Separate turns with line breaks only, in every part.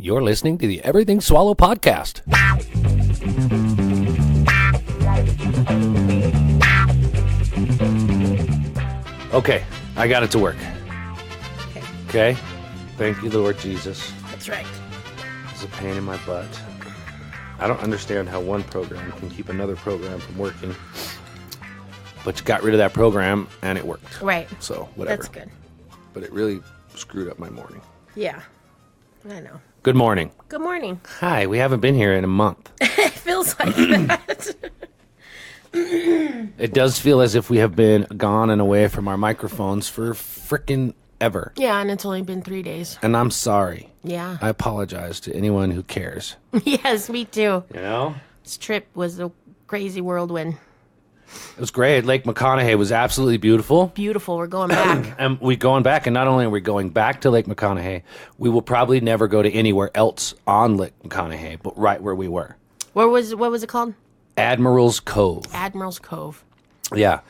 You're listening to the Everything Swallow podcast. Okay, I got it to work. Okay? Thank you, Lord Jesus.
That's right.
It's a pain in my butt. I don't understand how one program can keep another program from working. But you got rid of that program, and it worked.
Right.
So, whatever.
That's good.
But it really screwed up my morning.
Yeah, I know.
Good morning.
Good morning.
Hi, we haven't been here in a month.
It feels like that.
It does feel as if we have been gone and away from our microphones for frickin' ever.
Yeah, and it's only been 3 days.
And I'm sorry.
Yeah.
I apologize to anyone who cares.
Yes, me too.
You know?
This trip was a crazy whirlwind.
It was great. Lake McConaughey was absolutely beautiful.
Beautiful. We're going back.
And we're going back, and not only are we going back to Lake McConaughey, we will probably never go to anywhere else on Lake McConaughey, but right where we were.
What was it called?
Admiral's Cove.
Admiral's Cove.
Yeah.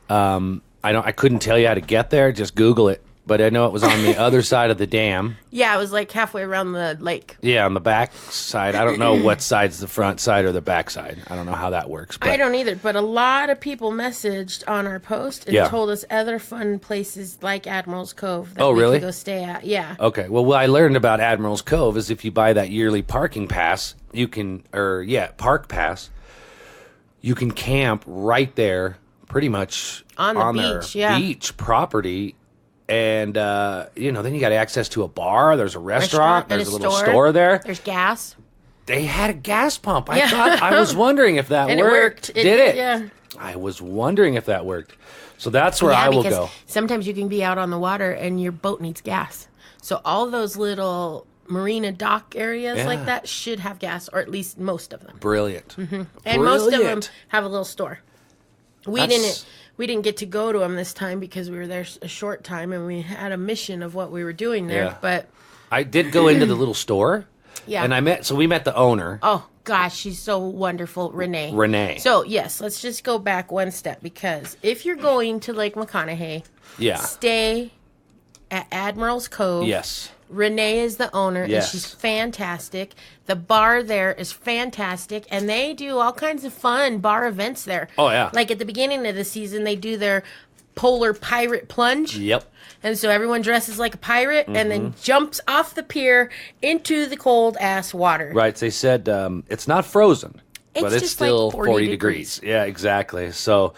I couldn't tell you how to get there. Just Google it. But I know it was on the other side of the dam.
Yeah, it was like halfway around the lake.
Yeah, on the back side. I don't know what side's the front side or the back side. I don't know how that works. But
I don't either, but a lot of people messaged on our post and told us other fun places like Admiral's Cove that we could go stay at. Yeah.
Okay. Well, what I learned about Admiral's Cove is if you buy that yearly parking pass, park pass, you can camp right there pretty much
on the beach,
beach property. And, then you got access to a bar. There's a restaurant. There's a little store there.
There's gas.
They had a gas pump. I was wondering if that
and
worked.
It worked. Did it? Yeah.
I was wondering if that worked. So that's where I will go.
Sometimes you can be out on the water and your boat needs gas. So all those little marina dock areas like that should have gas, or at least most of them.
Brilliant.
Mm-hmm. And most of them have a little store. We didn't get to go to them this time because we were there a short time and we had a mission of what we were doing there.
Yeah.
But
I did go into the little store.
Yeah.
And we met the owner.
Oh, gosh, she's so wonderful, Renee. So, yes, let's just go back one step because if you're going to Lake McConaughey, stay at Admiral's Cove.
Yes.
Renee is the owner, and she's fantastic. The bar there is fantastic, and they do all kinds of fun bar events there.
Oh, yeah.
Like at the beginning of the season, they do their polar pirate plunge.
Yep.
And so everyone dresses like a pirate and then jumps off the pier into the cold-ass water.
Right. They said it's not frozen, but it's
just
still
like 40
degrees. Yeah, exactly. So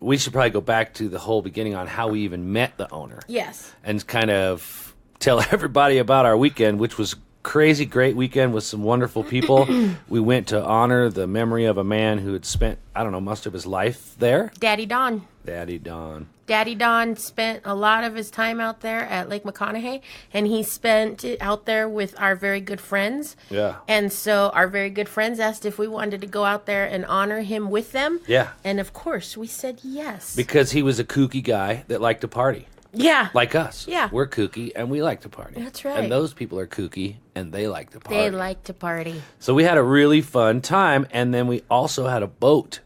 we should probably go back to the whole beginning on how we even met the owner.
Yes.
And kind of tell everybody about our weekend, which was crazy great weekend with some wonderful people. We went to honor the memory of a man who had spent, most of his life there.
Daddy Don. Daddy Don spent a lot of his time out there at Lake McConaughey, and he spent it out there with our very good friends.
Yeah.
And so our very good friends asked if we wanted to go out there and honor him with them.
Yeah.
And of course, we said yes.
Because he was a kooky guy that liked to party.
Yeah.
Like us.
Yeah.
We're kooky, and we like to party.
That's right.
And those people are kooky, and they like to party.
They like to party.
So we had a really fun time, and then we also had a boat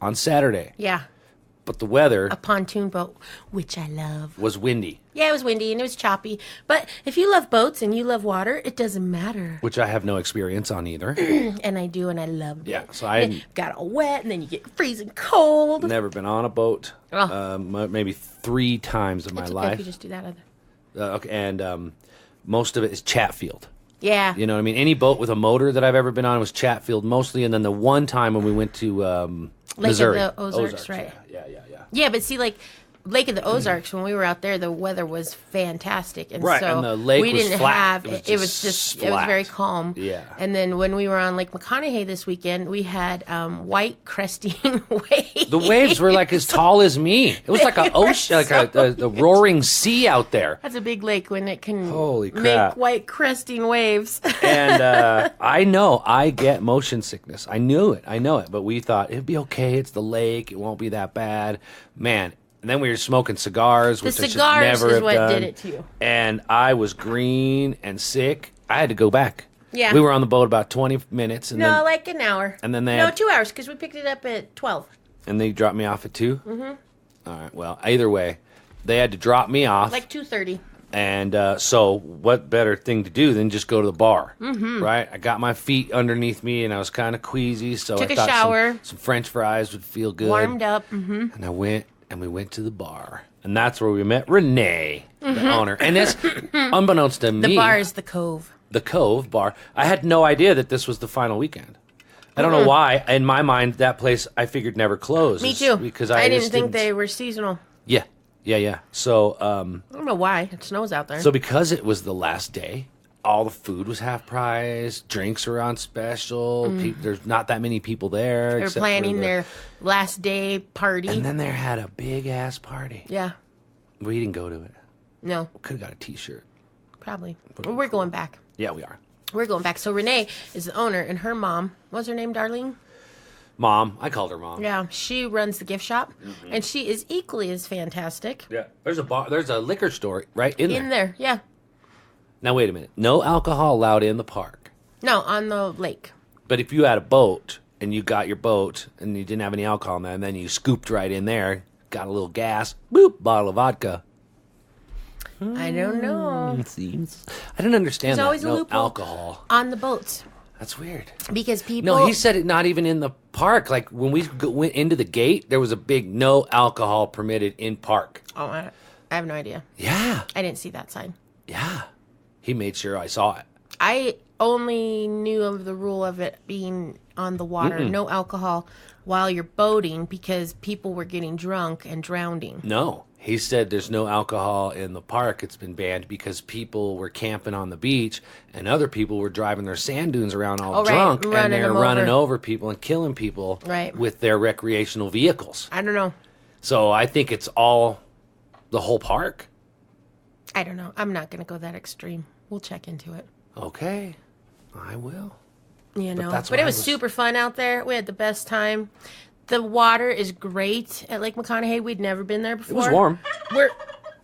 on Saturday.
Yeah.
But the weather...
A pontoon boat, which I love.
...was windy.
Yeah, it was windy, and it was choppy. But if you love boats and you love water, it doesn't matter.
Which I have no experience on either.
And I do, and I loved it.
Yeah, so I...
got all wet, and then you get freezing cold.
Never been on a boat. Maybe 3 times in my life.
Okay, we just do that other.
Okay, and most of it is Chatfield.
Yeah.
You know what I mean? Any boat with a motor that I've ever been on was Chatfield mostly, and then the one time when we went to Missouri.
Lake of the Ozarks, right?
Yeah.
Yeah, but see, like, Lake of the Ozarks, when we were out there, the weather was fantastic. And
right,
so
and the lake
we
was
didn't
flat.
have, it was just very calm.
Yeah.
And then when we were on Lake McConaughey this weekend, we had white cresting waves.
The waves were like as tall as me. It was like an ocean, like a roaring sea out there.
That's a big lake when it can
Holy crap.
make white cresting waves.
And I know I get motion sickness. I know it. But we thought it'd be okay. It's the lake. It won't be that bad. Man. And then we were smoking cigars, which I should never have done.
The cigars is what did it to you.
And I was green and sick. I had to go back.
Yeah.
We were on the boat about 20 minutes. And then,
like an hour.
And then
2 hours, because we picked it up at 12.
And they dropped me off at 2? Mm-hmm. All right. Well, either way, they had to drop me off.
Like 2:30.
And so what better thing to do than just go to the bar, right? I got my feet underneath me, and I was kind of queasy, so
Took
I
a
thought
shower.
Some French fries would feel good.
Warmed up.
And we went to the bar. And that's where we met Renee, the owner. And it's, unbeknownst to me...
The bar is the Cove.
The Cove bar. I had no idea that this was the final weekend. I don't know why. In my mind, that place, I figured, never closed.
Me too.
Because
I didn't think they were seasonal.
Yeah. So...
I don't know why. It snows out there.
So because it was the last day, all the food was half price, drinks were on special, there's not that many people there.
They're planning their last day party.
And then they had a big-ass party.
Yeah.
We didn't go to it.
No.
Could have got a T-shirt.
Probably. We're going back.
Yeah, we are.
We're going back. So Renee is the owner, and her mom, what's her name, Darlene?
Mom. I called her Mom.
Yeah, she runs the gift shop, and she is equally as fantastic.
Yeah. There's a liquor store right in there.
In there, yeah.
Now, wait a minute. No alcohol allowed in the park.
No, on the lake.
But if you had a boat and you got your boat and you didn't have any alcohol in there, and then you scooped right in there, got a little gas, boop, bottle of vodka.
I don't know.
It seems. I didn't understand
There's always a
no
loophole
alcohol
on the boats.
That's weird.
Because people...
No, he said it not even in the park. Like, when we went into the gate, there was a big no alcohol permitted in park.
Oh, I have no idea.
Yeah.
I didn't see that sign.
Yeah. He made sure I saw it.
I only knew of the rule of it being on the water, no alcohol while you're boating because people were getting drunk and drowning.
No. He said there's no alcohol in the park. It's been banned because people were camping on the beach and other people were driving their sand dunes around all drunk. And they're running over people and killing people with their recreational vehicles.
I don't know.
So I think it's all the whole park.
I don't know. I'm not going to go that extreme. We'll check into it.
Okay. I will.
You know, but it was super fun out there. We had the best time. The water is great at Lake McConaughey. We'd never been there before.
It was warm.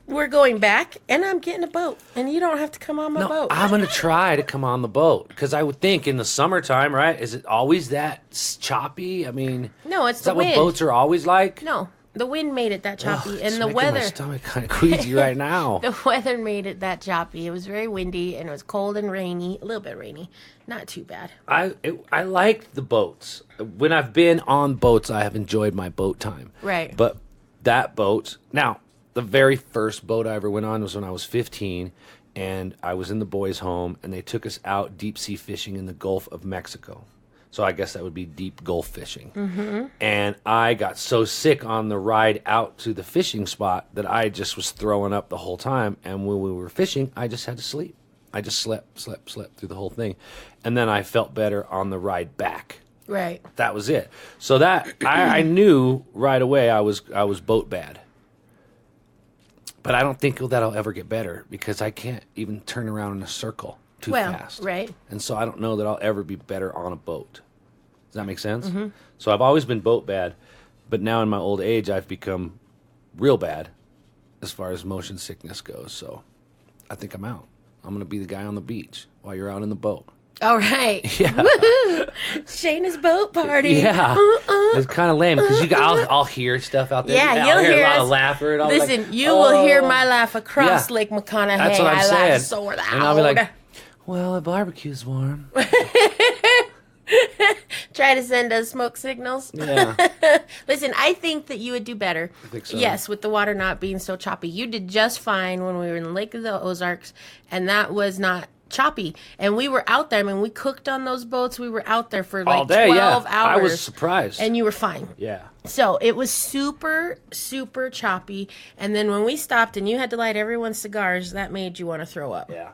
We're going back, and I'm getting a boat, and you don't have to come on my boat.
I'm going to try to come on the boat, because I would think in the summertime, right, is it always that choppy? I mean...
No, it's the wind.
Is that what boats are always like?
No. The wind made it that choppy,
and
the weather.
My stomach kind of queasy right now.
The weather made it that choppy. It was very windy, and it was cold and rainy. A little bit rainy, not too bad.
I liked the boats. When I've been on boats, I have enjoyed my boat time.
Right.
But that boat. Now, the very first boat I ever went on was when I was 15, and I was in the boys' home, and they took us out deep sea fishing in the Gulf of Mexico. So I guess that would be deep Gulf fishing. Mm-hmm. And I got so sick on the ride out to the fishing spot that I just was throwing up the whole time. And when we were fishing, I just had to sleep. I just slept through the whole thing. And then I felt better on the ride back.
Right.
That was it. So that I knew right away I was boat bad. But I don't think that'll ever get better because I can't even turn around in a circle too fast.
Right.
And so I don't know that I'll ever be better on a boat. Does that make sense?
Mm-hmm.
So I've always been boat bad, but now in my old age I've become real bad as far as motion sickness goes. So I think I'm out. I'm going to be the guy on the beach while you're out in the boat.
All right.
Yeah.
Woohoo! Shayna's boat party.
Yeah. It's kind of lame because I'll hear stuff out there.
Yeah, you'll hear
a lot
us.
of laughter. And
Listen, like, you will hear my laugh across Lake McConaughey.
That's what I'm saying.
Laugh so loud.
And I'll be like, well, the barbecue's warm.
Try to send us smoke signals.
Yeah.
Listen, I think that you would do better.
I think so.
Yes, with the water not being so choppy. You did just fine when we were in the Lake of the Ozarks, and that was not choppy. And we were out there. I mean, we cooked on those boats. We were out there for like
all day,
12 hours.
I was surprised.
And you were fine.
Yeah.
So it was super, super choppy. And then when we stopped and you had to light everyone's cigars, that made you want to throw up.
Yeah.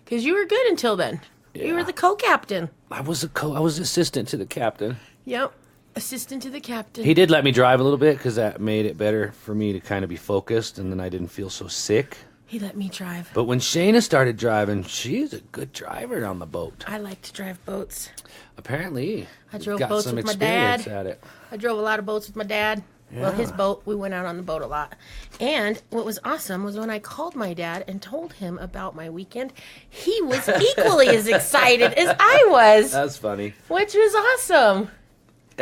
Because you were good until then. Yeah. You were the co-captain.
I was assistant to the captain.
Yep. Assistant to the captain.
He did let me drive a little bit because that made it better for me to kind of be focused, and then I didn't feel so sick.
He let me drive.
But when Shayna started driving, she's a good driver on the boat.
I like to drive boats.
Apparently.
I drove boats with my dad.
At it.
I drove a lot of boats with my dad. Yeah. Well, his boat, we went out on the boat a lot. And what was awesome was when I called my dad and told him about my weekend, he was equally as excited as I was.
That's funny.
Which was awesome.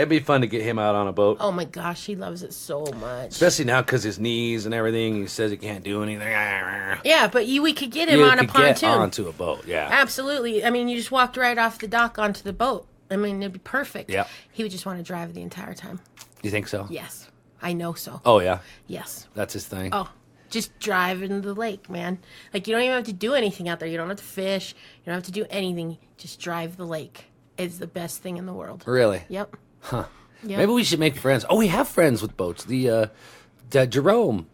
It'd be fun to get him out on a boat.
Oh my gosh, he loves it so much.
Especially now because his knees and everything. He says he can't do anything.
Yeah, but we could get him on a pontoon.
Get onto a boat, yeah.
Absolutely. I mean, you just walked right off the dock onto the boat. I mean, it'd be perfect.
Yeah.
He would just want to drive the entire time.
You think so?
Yes. I know so.
Oh, yeah?
Yes.
That's his thing?
Oh, just drive into the lake, man. Like, you don't even have to do anything out there. You don't have to fish. You don't have to do anything. Just drive the lake. It's the best thing in the world.
Really?
Yep.
Huh.
Yep.
Maybe we should make friends. Oh, we have friends with boats. The Jerome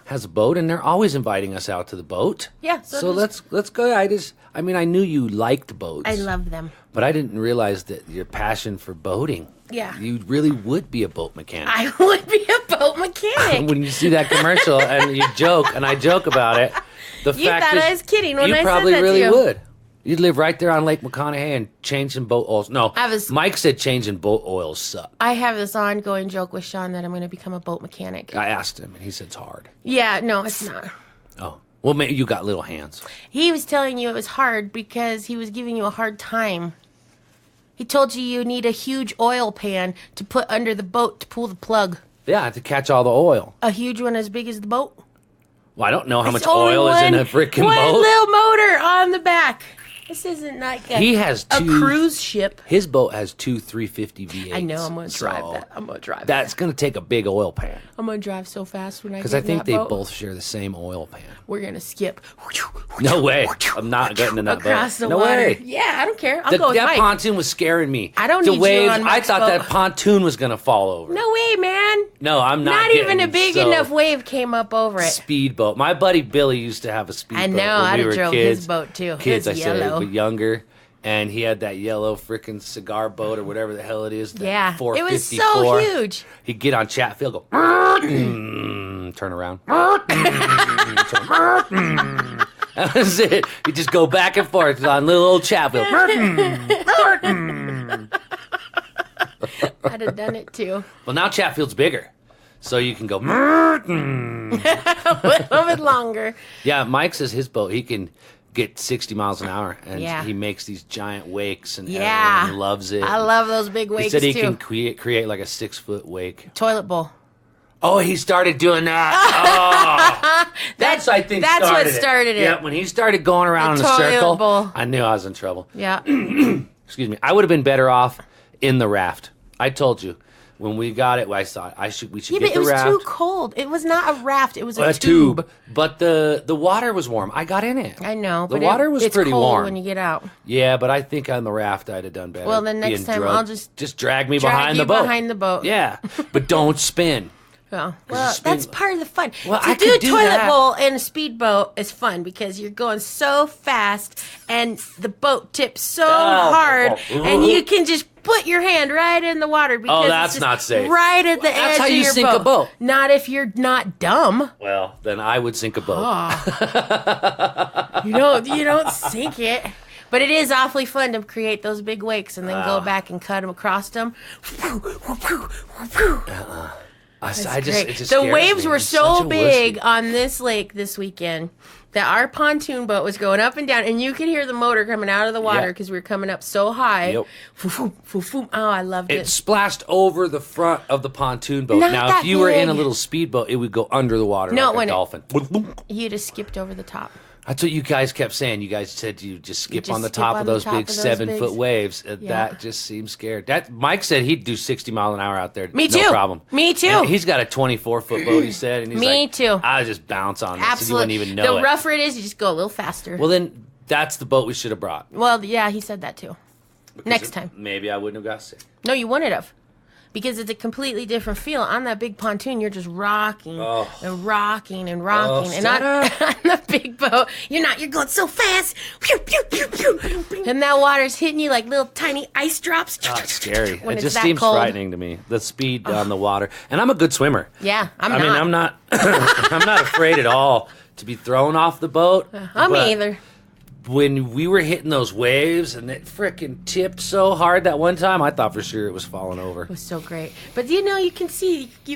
has a boat, and they're always inviting us out to the boat.
Yeah.
So let's go. I knew you liked boats.
I love them.
But I didn't realize that your passion for boating.
Yeah.
You really would be a boat mechanic.
I would be a boat mechanic.
When you see that commercial and you joke, and I joke about it,
you thought I was kidding when I said that to you.
You probably really would. You'd live right there on Lake McConaughey and changing boat oils. No, Mike said changing boat oils suck.
I have this ongoing joke with Sean that I'm going to become a boat mechanic.
I asked him, and he said it's hard.
Yeah, no, it's not.
Oh. Well, maybe you got little hands.
He was telling you it was hard because he was giving you a hard time. He told you need a huge oil pan to put under the boat to pull the plug.
Yeah, to catch all the oil.
A huge one as big as the boat?
Well, I don't know how much oil is in a freaking boat.
One little motor on the back. This isn't like a cruise ship.
His boat has two 350 V8s.
I know. I'm going to drive that. I'm going to drive
That's going to take a big oil pan.
I'm going to drive so fast when I get in that boat.
Because I think they both share the same oil pan.
We're going to skip.
No way. I'm not getting in that boat.
Across the
no
water.
way.
Yeah, I don't care. I'll go with
That
Mike.
pontoon was scaring me.
I don't
the
need
waves,
you on Mike's
I thought
boat.
that pontoon was going to fall over.
No way, man.
No, I'm not.
Not even a big enough wave came up over it.
Speedboat. My buddy Billy used to have a speedboat.
I know.
I'd
have drove his boat too.
Kids,
I
said, but younger. And he had that yellow freaking cigar boat or whatever the hell it is.
Yeah,
454.
it was so huge.
He'd get on Chatfield, go, turn around. That was it. He'd just go back and forth on little old Chatfield.
I'd have done it too.
Well, now Chatfield's bigger. So you can go
a little bit longer.
Yeah, Mike says his boat, he can get 60 miles an hour, and he makes these giant wakes, and everyone loves it.
I love those big wakes,
too. He said he can create like a 6-foot wake.
Toilet bowl.
Oh, he started doing that. Oh, that's what started it. Yeah, when he started going around in a circle,
bowl.
I knew I was in trouble.
Yeah.
Excuse me. I would have been better off in the raft. I told you. When we got it, I thought we should get the raft.
It was too cold. It was not a raft. It was a tube.
But the water was warm. I got in it.
I know.
The water was pretty
cold
warm
when you get out.
Yeah, but I think on the raft I'd have done better.
Well, then next time I'll just
drag me behind the boat.
Behind the boat.
Yeah, but don't spin.
Well, that's part of the fun.
Well,
to do a toilet bowl in a speedboat is fun because you're going so fast and the boat tips so hard, and you can just put your hand right in the water because
that's not safe.
Right at the edge of your boat.
That's how you sink a boat.
Not if you're not dumb.
Well, then I would sink a boat.
You don't sink it. But it is awfully fun to create those big wakes and then go back and cut them across them. The waves were so big on this lake this weekend that our pontoon boat was going up and down, and you could hear the motor coming out of the water because we were coming up so high. Yep. Oh, I loved it.
It splashed over the front of the pontoon boat. Now, if you were in a little speedboat, it would go under the water like a dolphin.
You just skipped over the top.
That's what you guys kept saying. You guys said you just skip on the top of those big 7-foot waves. That just seems scared. Mike said he'd do 60 mile an hour out there.
Me too.
No problem.
Me too.
And he's got a 24-foot boat, he said. And he's
Me too.
I just bounce on this.
Absolutely.
And you wouldn't even know
the rougher it is, you just go a little faster.
Well, then that's the boat we should have brought.
Well, yeah, he said that too. Next time.
Maybe I wouldn't have got sick.
No, you wouldn't have. Because it's a completely different feel. On that big pontoon, you're just rocking and rocking and rocking. And on the big boat, you're not. You're going so fast. Pew, pew, pew, pew. And that water's hitting you like little tiny ice drops.
Oh, it's scary.
It
just seems frightening to me, the speed on the water. And I'm a good swimmer.
Yeah,
I'm not I'm not afraid at all to be thrown off the boat.
Me either.
When we were hitting those waves and it frickin' tipped so hard that one time, I thought for sure it was falling over.
It was so great. But you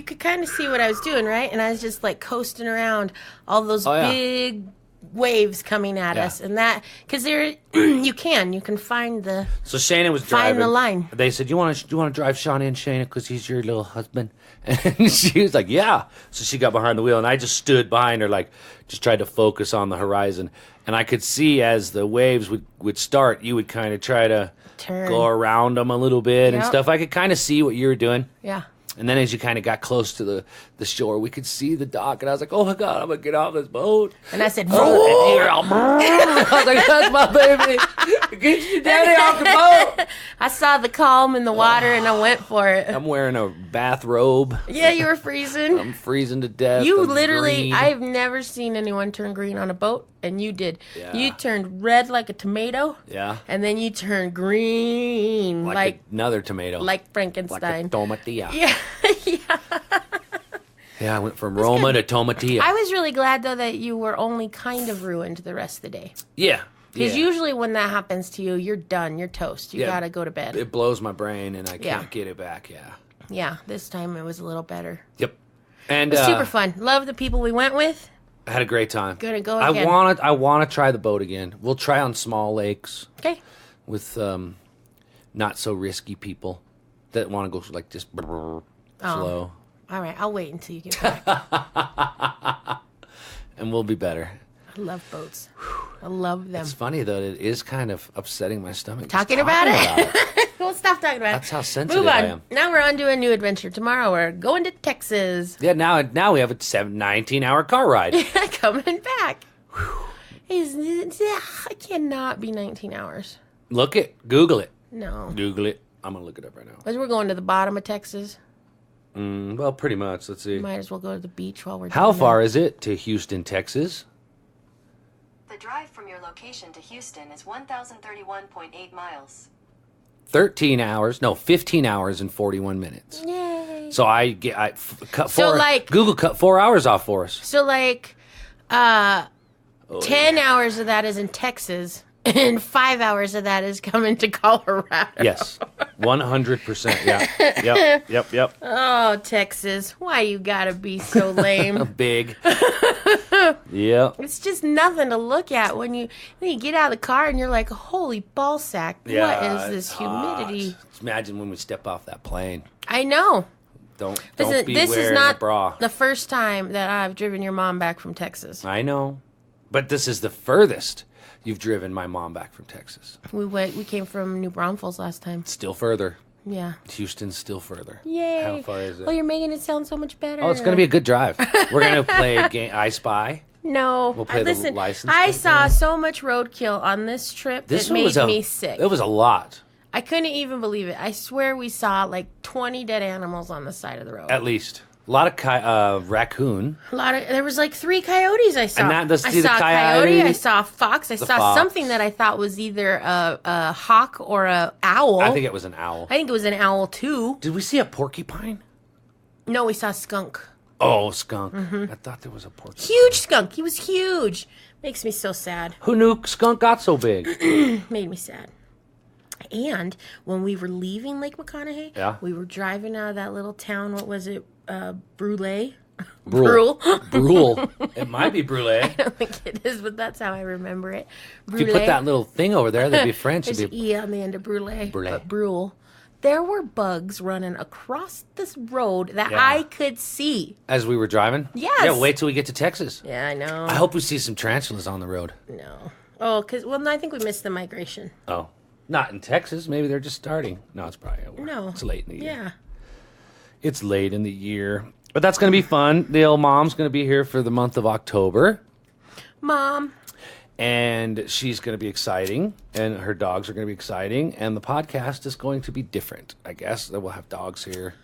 could kind of see what I was doing, right? And I was just like coasting around all those big waves coming at us, and that because there you can find the
so Shayna was driving.
Find the line.
They said, you want to drive Shauna and Shayna because he's your little husband? And she was like, yeah. So she got behind the wheel, and I just stood behind her, like just tried to focus on the horizon. And I could see as the waves would start, you would kind of try to go around them a little bit and stuff. I could kind of see what you were doing.
Yeah.
And then as you kind of got close to the shore, we could see the dock. And I was like, oh, my God, I'm going to get off this boat.
And I said,
I was like, that's my baby. Get your daddy off the boat.
I saw the calm in the water, and I went for it.
I'm wearing a bathrobe.
Yeah, you were freezing.
I'm freezing to death.
You
I'm
literally,
green.
I've never seen anyone turn green on a boat, and you did.
Yeah.
You turned red like a tomato.
Yeah.
And then you turned green like
another tomato.
Like Frankenstein.
Like a tomatilla.
Yeah. Yeah.
Yeah, I went from Roma to tomatilla.
I was really glad, though, that you were only kind of ruined the rest of the day.
Yeah.
Because usually when that happens to you, you're done. You're toast. You got to go to bed.
It blows my brain, and I can't get it back,
Yeah, this time it was a little better.
Yep. And
it was super fun. Love the people we went with.
I had a great time.
Gonna go again.
I want to try the boat again. We'll try on small lakes.
Okay.
With not so risky people that want to go like just slow.
All right, I'll wait until you get back.
And we'll be better.
I love boats. I love them.
It's funny, though. It is kind of upsetting my stomach.
Talking about it. We'll stop talking about it.
That's how sensitive
Move on.
I am.
Now we're on to a new adventure. Tomorrow we're going to Texas.
Yeah, now we have a 19-hour car ride.
Coming back. I cannot be 19 hours.
Google it.
No.
Google it. I'm going to look it up right now.
Because we're going to the bottom of Texas.
Well, pretty much. Let's see.
Might as well go to the beach while we're
How far is it to Houston, Texas?
The drive from your location to Houston is 1,031.8 miles.
15 hours and 41 minutes.
Yay.
So Google cut 4 hours off for us.
So 10 hours of that is in Texas, and 5 hours of that is coming to Colorado.
Yes, 100%. Yeah. Yep.
Oh, Texas, why you gotta be so lame?
Big. Yeah.
It's just nothing to look at when you get out of the car and you're like, holy ball sack, what is this humidity?
Just imagine when we step off that plane.
I know.
Don't be
this
wearing
is not
a bra.
the first time that I've driven your mom back from Texas.
I know. But this is the furthest you've driven my mom back from Texas.
We came from New Braunfels last time.
Still further.
Yeah.
Houston's still further.
Yay.
How far is it?
Oh, you're making it sound so much better.
Oh, it's going to be a good drive. We're going to play a game, I Spy.
No.
We'll play the license
I
plate
saw
game.
so much roadkill on this trip that made me sick.
It was a lot.
I couldn't even believe it. I swear we saw like 20 dead animals on the side of the road.
At least. A lot of raccoon.
There was like 3 coyotes I saw.
And
I saw a coyote, I saw a fox, I saw
fox.
something that I thought was either a hawk or a owl.
I think it was an owl.
I think it was an owl too.
Did we see a porcupine?
No, we saw a skunk.
Oh, skunk. I thought there was a porcupine.
Huge skunk. He was huge. Makes me so sad.
Who knew skunk got so big?
Made me sad. And when we were leaving Lake McConaughey, we were driving out of that little town. What was it? Brule.
Brule. It might be Brule.
I don't think it is, but that's how I remember it. Brule.
If you put that little thing over there, that'd be French.
There's an E on the end of Brule. But Brule. There were bugs running across this road that I could see.
As we were driving?
Yes.
Yeah, wait till we get to Texas.
Yeah, I know.
I hope we see some tarantulas on the road.
No. Oh, no, I think we missed the migration.
Oh. Not in Texas. Maybe they're just starting. No, it's probably over.
No.
It's late in the year.
Yeah.
It's late in the year. But that's going to be fun. The old mom's going to be here for the month of October.
Mom.
And she's going to be exciting. And her dogs are going to be exciting. And the podcast is going to be different, I guess. We'll have dogs here.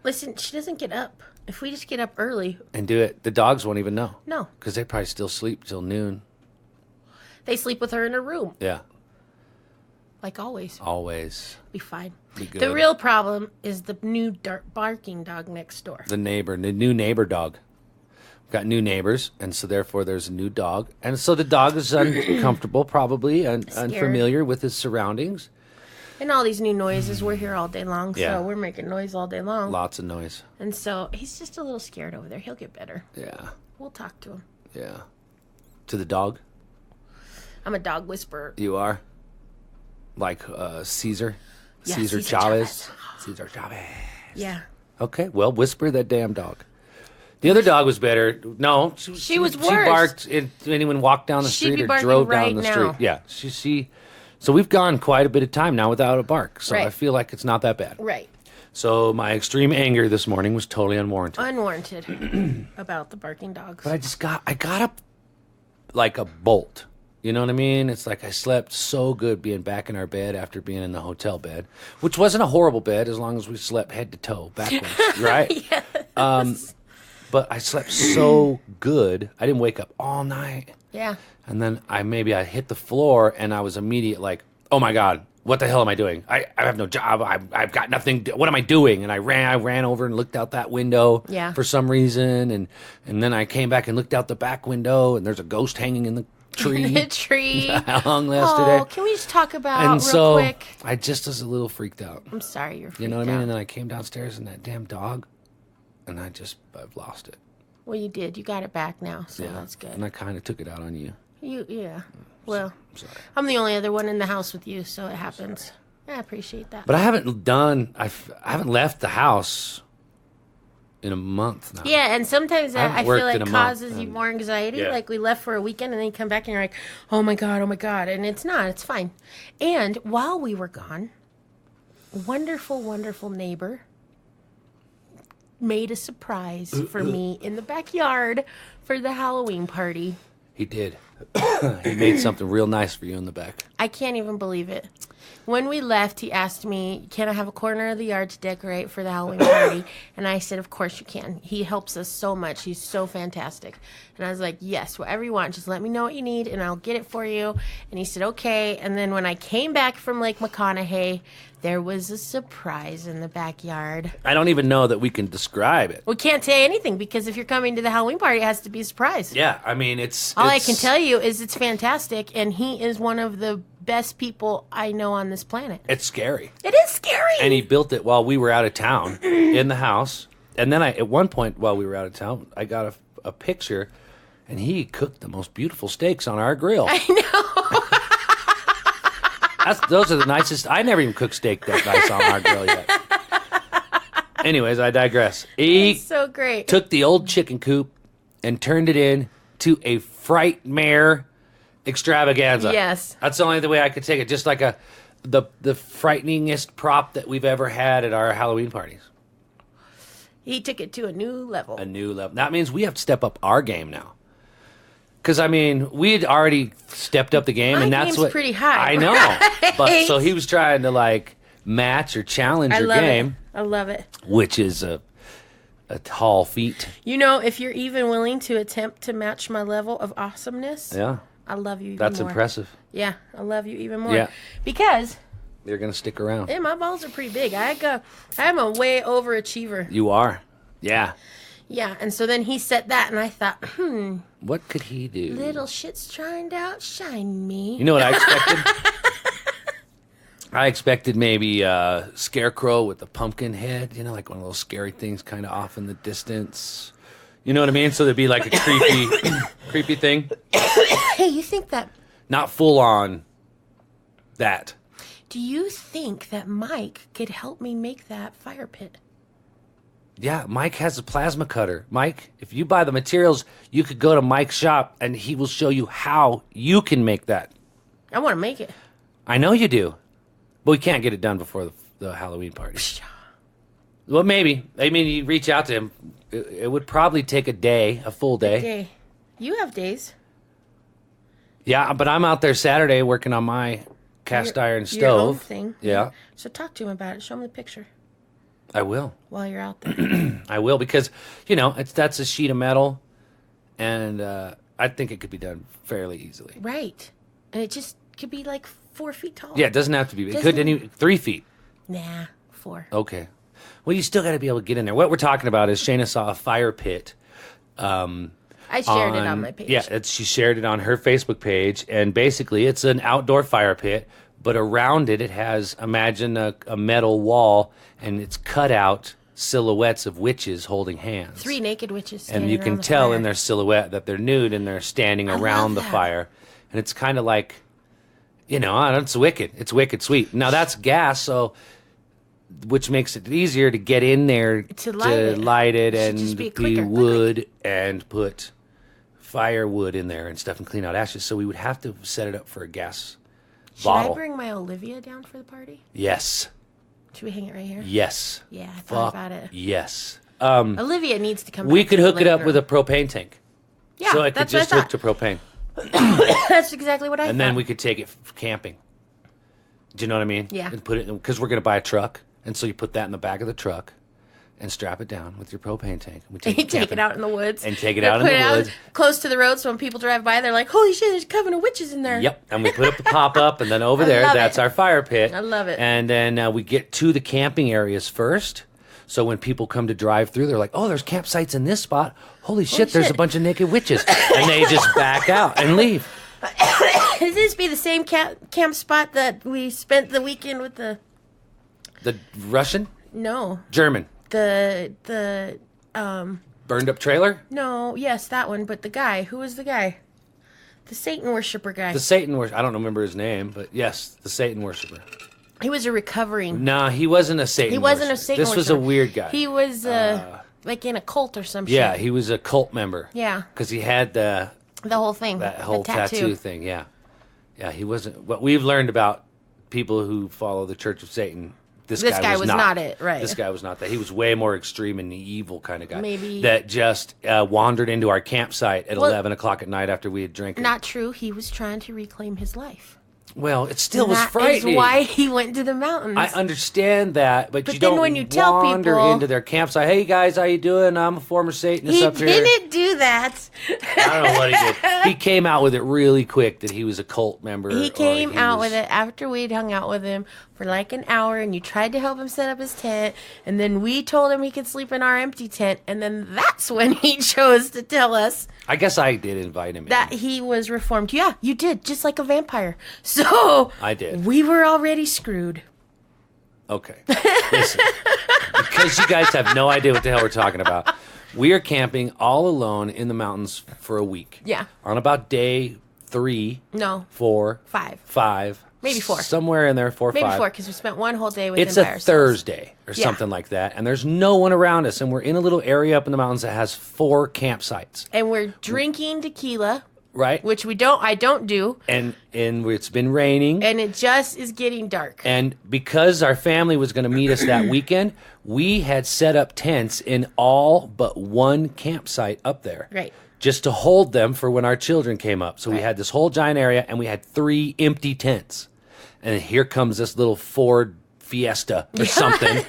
Listen, she doesn't get up. If we just get up early.
And do it. The dogs won't even know.
No.
Because they probably still sleep till noon.
They sleep with her in her room.
Yeah.
Like always.
Always.
Be fine.
Be good.
The real problem is the new barking dog next door.
The new neighbor dog. We've got new neighbors, and so therefore there's a new dog. And so the dog is uncomfortable probably and unfamiliar with his surroundings.
And all these new noises. We're here all day long,
Yeah.
so we're making noise all day long.
Lots of noise.
And so he's just a little scared over there. He'll get better.
Yeah.
We'll talk to him.
Yeah. to the dog?
I'm a dog whisperer.
You are? Like Caesar?
Yeah,
Caesar Chavez? Caesar Chavez.
Yeah.
Okay, well, whisper that damn dog. The other dog was better. No,
She was worse.
She barked if anyone walked down the
She'd
street
be
or
barking
drove
right
down the
now.
street. Yeah, she. So we've gone quite a bit of time now without a bark. So
Right.
I feel like it's not that bad.
Right.
So my extreme anger this morning was totally unwarranted.
Unwarranted about the barking dogs.
But I got up like a bolt. You know what I mean? It's like I slept so good being back in our bed after being in the hotel bed, which wasn't a horrible bed as long as we slept head to toe backwards, right?
Yes.
But I slept so good, I didn't wake up all night.
Yeah.
And then I hit the floor and I was immediate like, oh my God, what the hell am I doing? I have no job. I've got nothing. What am I doing? And I ran over and looked out that window for some reason. And then I came back and looked out the back window and there's a ghost hanging in the tree.
The tree.
I hung yesterday.
Oh, can we just talk about
And
real
so
quick?
I just was a little freaked out.
I'm sorry you're freaked
You know what I mean?
out.
And then I came downstairs and that damn dog, and I've lost it.
Well, you did. You got it back now, so that's good.
And I kind of took it out on you.
Yeah. Well,
I'm sorry.
I'm the only other one in the house with you, so it happens. I appreciate that.
But I haven't left the house in a month now.
Yeah, and sometimes that I
haven't
feel
worked
like
in a
causes
month,
you
and-
more anxiety.
Yeah.
Like we left for a weekend and then you come back and you're like, oh my God. And it's not, it's fine. And while we were gone, wonderful, wonderful neighbor made a surprise for me in the backyard for the Halloween party.
He did. He made something real nice for you in the back.
I can't even believe it. When we left, he asked me, can I have a corner of the yard to decorate for the Halloween party? And I said, of course you can. He helps us so much. He's so fantastic. And I was like, yes, whatever you want. Just let me know what you need and I'll get it for you. And he said, okay. And then when I came back from Lake McConaughey, there was a surprise in the backyard.
I don't even know that we can describe it.
We can't say anything because if you're coming to the Halloween party, it has to be a surprise.
Yeah, I mean, it's...
All I can tell you is it's fantastic, and he is one of the best people I know on this planet.
It's scary.
It is scary.
And he built it while we were out of town in the house. And then at one point while we were out of town, I got a picture, and he cooked the most beautiful steaks on our grill.
I know.
Those are the nicest. I never even cooked steak that nice on our grill yet. Anyways, I digress. He
It's so great.
took the old chicken coop and turned it into a frightmare extravaganza.
Yes.
That's the only way I could take it. Just like the frighteningest prop that we've ever had at our Halloween parties.
He took it to a new level.
A new level. That means we have to step up our game now. Because, I mean, we had already stepped up the game,
My
and that's
game's
what...
pretty high.
I know.
Right?
But so he was trying to, like, match or challenge your game,
I love it.
which is a tall feat.
You know, if you're even willing to attempt to match my level of awesomeness,
Yeah.
I love you even
That's
more.
impressive.
Yeah, I love you even more.
Yeah.
Because
You're going to stick around.
my balls are pretty big. I'm a way overachiever.
You are. Yeah.
Yeah, and so then he said that, and I thought,
What could he do?
little shit's trying to outshine me.
You know what I expected? I expected maybe a scarecrow with a pumpkin head, you know, like one of those scary things kind of off in the distance. You know what I mean? So there'd be like a creepy thing.
Hey, you think that...
Not full on that.
Do you think that Mike could help me make that fire pit?
Yeah, Mike has a plasma cutter. Mike, if you buy the materials, you could go to Mike's shop and he will show you how you can make that.
I want to make it.
I know you do, but we can't get it done before the Halloween party. Well, maybe. I mean, you reach out to him. It would probably take a full day.
Okay. You have days.
Yeah, but I'm out there Saturday working on my cast iron stove.
Your own thing.
Yeah,
So talk to him about it. Show him the picture
I will.
while you're out there.
I will because, you know, that's a sheet of metal, and I think it could be done fairly easily.
Right. And it just could be like 4 feet tall.
Yeah, it doesn't have to be. It
Doesn't-
could 3 feet.
Nah, 4.
Okay. Well, you still got to be able to get in there. What we're talking about is Shayna saw a fire pit.
I shared it on my page.
Yeah, she shared it on her Facebook page, and basically it's an outdoor fire pit, but around it has, imagine a metal wall, and it's cut out silhouettes of witches holding hands.
3 naked witches.
And you can
around the
tell
fire.
in their silhouette that they're nude and they're standing around the
that.
fire. And it's kind of like, it's wicked. It's wicked sweet. Now that's gas, which makes it easier to get in there
To light it.
and
Should just be
be
quicker.
wood and put firewood in there and stuff and clean out ashes. So we would have to set it up for a gas bottle.
Should I bring my Olivia down for the party?
Yes.
Should we hang it right here?
Yes.
Yeah, I thought about it.
Yes.
Olivia needs to come
We
back
could
to the
hook it up
living
with a
room.
propane tank.
Yeah,
So it could
that's what I
just hook to
thought.
propane.
That's exactly what I thought.
And then we could take it camping. Do you know what I mean?
Yeah.
And put it because we're going to buy a truck. And so you put that in the back of the truck and strap it down with your propane tank. We
You take
camping.
it out in the woods.
And take it
You
out in
put
the
it
woods.
close to the road, so when people drive by, they're like, holy shit, there's a coven of witches in there.
Yep. And we put up the pop-up, and then over there,
love
that's
it.
our fire pit.
I love it.
And then we get to the camping areas first. So when people come to drive through, they're like, oh, there's campsites in this spot. Holy shit, there's a
shit.
bunch of naked witches. And they just back out and leave.
Does this be the same camp spot that we spent the weekend with the...
The Russian?
No.
German.
The
Burned up trailer?
No, yes, that one, but the guy. Who was the guy? The Satan worshiper guy.
The Satan worshiper. I don't remember his name, but yes, the Satan worshiper.
He was a recovering...
Nah, he wasn't a Satan
He wasn't a
worshiper.
Satan
This was a
worshiper.
weird guy.
He was like in a cult or some
Yeah,
shit.
he was a cult member.
Yeah.
Because he had
The whole thing.
that
the
whole tattoo thing, yeah. Yeah, he wasn't... What we've learned about people who follow the Church of Satan... This guy was not
it, right.
This guy was not that. He was way more extreme and the evil kind of guy.
Maybe-
That just wandered into our campsite at 11 o'clock at night after we had drank.
Not true. He was trying to reclaim his life.
Well, it still was
That
frightening.
is why he went to the mountains.
I understand that, but you
then
don't
when you tell
wander
people-
into their campsite. Hey guys, how you doing? I'm a former Satanist
he
up here.
didn't do that.
I don't know what he did. He came out with it really quick that he was a cult member.
He
or
came out
was-
with it after we'd hung out with him for like an hour, and you tried to help him set up his tent, and then we told him he could sleep in our empty tent, and then that's when he chose to tell us
I guess I did invite him
that
in.
he was reformed. Yeah, you did, just like a vampire. So
I did.
We were already screwed.
Okay. Listen, because you guys have no idea what the hell we're talking about. We are camping all alone in the mountains for a week.
Yeah.
On about day 3,
No,
4,
5.
5.
Maybe 4.
Somewhere in there, 4,
Maybe
5.
4, because we spent one whole day with
It's
him
a
by ourselves.
Thursday or
Yeah.
something like that, and there's no one around us, and we're in a little area up in the mountains that has 4 campsites,
And we're drinking tequila,
right?
which I don't do,
And it's been raining,
and it just is getting dark.
and because our family was going to meet us that weekend, we had set up tents in all but one campsite up there.
Right.
Just to hold them for when our children came up. So we had this whole giant area, and we had 3 empty tents. And here comes this little Ford Fiesta or something.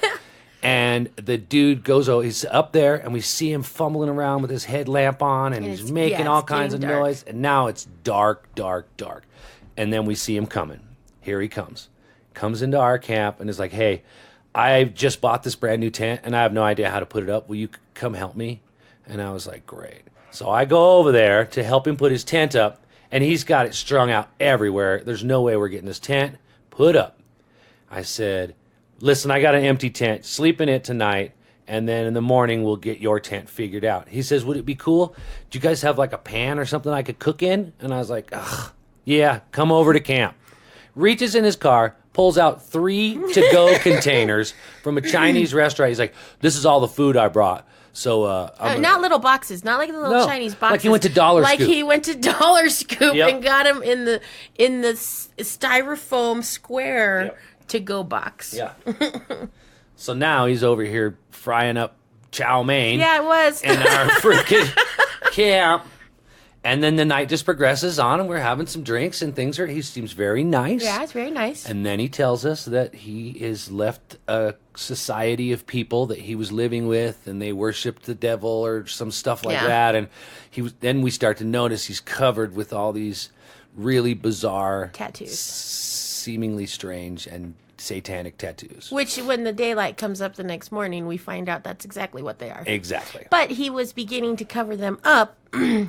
And the dude goes, he's up there, and we see him fumbling around with his headlamp on, and he's
it's-
making
yeah,
all
it's
kinds of
getting dark.
noise. And now it's dark, dark, dark. And then we see him coming. Here he comes. Comes into our camp and is like, hey, I just bought this brand new tent, and I have no idea how to put it up. Will you come help me? And I was like, great. So I go over there to help him put his tent up, and he's got it strung out everywhere. There's no way we're getting this tent put up. I said, listen, I got an empty tent. Sleep in it tonight, and then in the morning we'll get your tent figured out. He says, would it be cool? Do you guys have like a pan or something I could cook in? And I was like, ugh, yeah, come over to camp. Reaches in his car, pulls out 3 to-go containers from a Chinese restaurant. He's like, this is all the food I brought. So
Not little boxes, not like the little
No,
Chinese boxes.
like he went to Dollar
Like
Scoop.
he went to Dollar Scoop
Yep.
and got him in the styrofoam square
Yep.
to go box.
yeah. So now he's over here frying up chow mein.
Yeah, it was.
in our freaking camp. And then the night just progresses on, and we're having some drinks, and he seems very nice.
Yeah, it's very nice.
And then he tells us that he is left a society of people that he was living with, and they worshipped the devil or some stuff like
Yeah.
that. And then we start to notice he's covered with all these really bizarre
Tattoos.
seemingly strange and satanic tattoos.
Which, when the daylight comes up the next morning, we find out that's exactly what they are.
Exactly.
But he was beginning to cover them up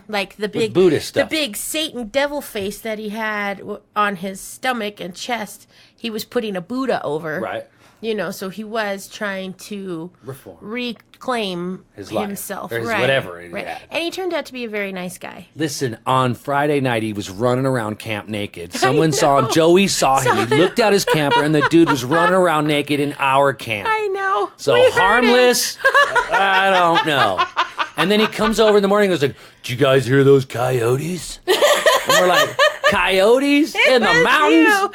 like the big
Buddhist stuff.
the big Satan devil face that he had on his stomach and chest. He was putting a Buddha over.
Right.
You know, so he was trying to reclaim
his life,
himself,
or his
right?
whatever he
right.
had.
And he turned out to be a very nice guy.
Listen, on Friday night, he was running around camp naked. Someone saw him. Joey saw him. He looked out his camper, and the dude was running around naked in our camp.
I know.
So harmless, I don't know. And then he comes over in the morning and goes like, "Did you guys hear those coyotes?" And we're like, "Coyotes in the mountains?"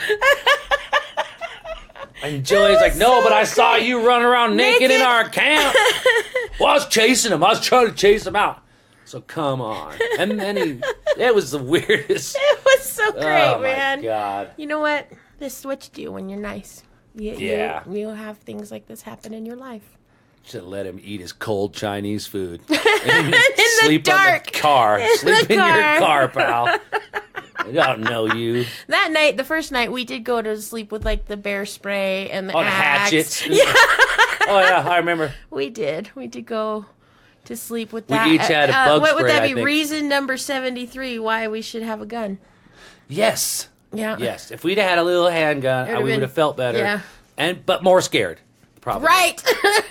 And Joey's like, "No, but I saw you running around naked in our camp." Well, I was chasing him. I was trying to chase him out. So come on. And then it was the weirdest.
It was so great,
Oh,
man.
my God.
You know what? This is what you do when you're nice.
Yeah.
You'll have things like this happen in your life.
Should let him eat his cold Chinese food. And sleep
dark.
on the car. Sleep in your
car.
car, pal. I don't know you.
That night, the first night, we did go to sleep with like the bear spray and the
Oh, the
axe.
hatchets.
Yeah.
Oh, yeah, I remember.
We did. We did go to sleep with
We
that.
each had a bug
what would
spray,
that
I
be?
think.
Reason number 73 why we should have a gun.
Yes.
Yeah.
Yes. If we'd had a little handgun, we would
been-
have felt better.
yeah.
But more scared. Probably.
Right.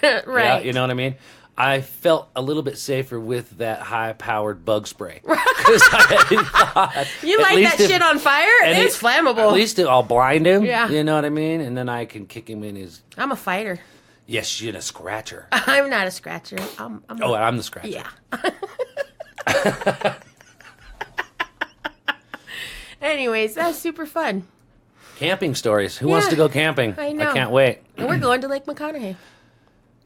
Yeah,
right.
you know what I mean? I felt a little bit safer with that high-powered bug spray. 'Cause I thought,
You
at
light
least
that
if-
shit on fire?
and
It's flammable.
At least I'll blind him.
Yeah.
You know what I mean? And then I can kick him in his...
I'm a fighter.
Yes, you're a scratcher.
I'm not a scratcher. I'm
Oh, I'm the scratcher.
yeah. Anyways, that's super fun.
Camping stories. Who wants
Yeah,
to go camping?
I know.
I can't wait.
And we're going to Lake McConaughey.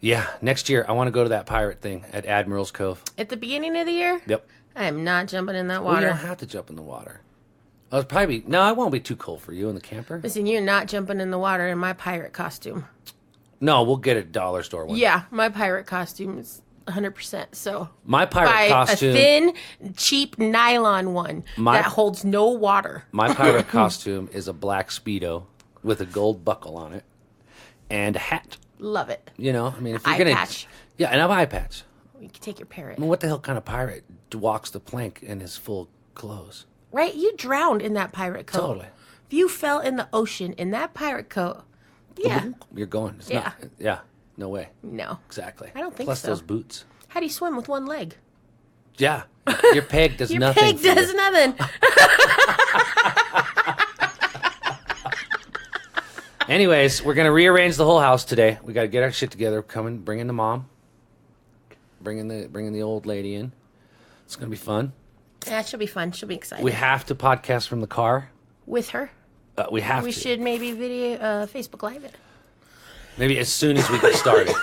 Yeah, next year I want to go to that pirate thing at Admiral's Cove.
At the beginning of the year?
Yep.
I am not jumping in that
Well, you
water.
don't have to jump in the water. It won't be too cold for you in the camper.
Listen, you're not jumping in the water in my pirate costume.
No, we'll get a dollar store one.
Yeah, my pirate costume is 100%. So
My pirate
buy
costume.
a thin, cheap nylon one that holds no water.
My pirate costume is a black Speedo with a gold buckle on it and a hat.
Love it.
You know, I mean, if
Eye
you're gonna,
patch.
yeah, and an eye patch.
You can take your parrot.
I mean, what the hell kind of pirate walks the plank in his full clothes?
Right? You drowned in that pirate coat.
Totally.
If you fell in the ocean in that pirate coat, yeah.
You're going. It's
Yeah.
Not, yeah. No way.
No.
Exactly.
I don't think
Plus
so.
those boots.
How do you swim with one leg?
Yeah. Your peg does
Your
nothing.
pig
for you.
does nothing.
Anyways, we're gonna rearrange the whole house today. We gotta get our shit together. Bring in the mom. Bringing the old lady in. It's gonna be fun.
That should be fun. She'll be excited.
We have to podcast from the car.
With her.
We have
We
to.
should maybe Facebook Live it.
Maybe as soon as we get started.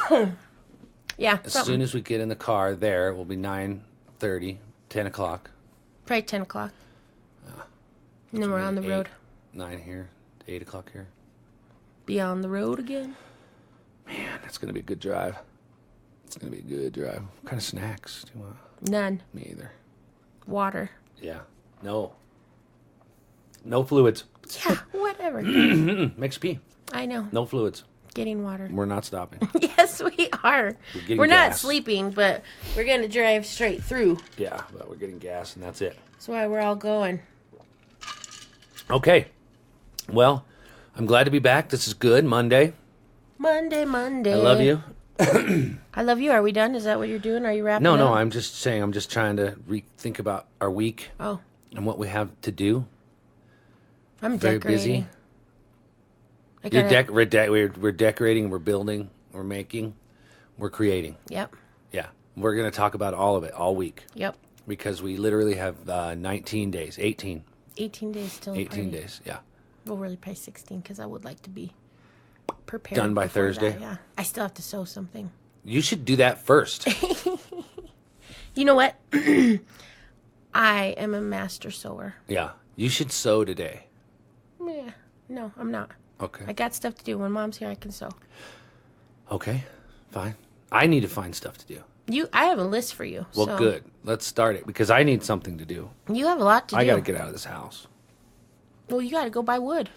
Yeah.
As
something.
soon as we get in the car, there will be 9:30, 10 o'clock.
Probably 10 o'clock. And then we're on the road.
9 here, 8 o'clock here.
Be on the road again.
Man, that's gonna be a good drive. It's gonna be a good drive. What kind of snacks do you want?
None.
Me either.
Water.
Yeah. No. No fluids.
Yeah, whatever.
Makes you pee.
I know.
No fluids.
Getting water.
We're not stopping.
Yes, we are.
getting
We're not
gas.
sleeping, but we're going to drive straight through.
Yeah, but we're getting gas and that's it.
That's why we're all going.
Okay. Well, I'm glad to be back. This is good. Monday.
Monday.
I love you.
I love you. Are we done? Is that what you're doing? Are you wrapping
No,
up?
I'm just saying, I'm just trying to think about our week
Oh,
and what we have to do.
I'm
Very
decorating.
busy.
I
You're
gotta-
we're decorating, we're building, we're making, we're creating.
Yep.
Yeah. We're going to talk about all of it all week
Yep.
because we literally have 19 days, 18
days till
18 days. Yeah.
Well, really probably 16 because I would like to be prepared.
Done by
before
Thursday?
that, yeah. I still have to sew something.
You should do that first.
You know what? I am a master sewer.
Yeah. You should sew today.
Yeah. No, I'm not.
Okay.
I got stuff to do. When Mom's here, I can sew.
Okay. Fine. I need to find stuff to do.
I have a list for you.
Well,
so
good. Let's start it because I need something to do.
You have a lot to do.
I got to get out of this house.
Well, you got to go buy wood.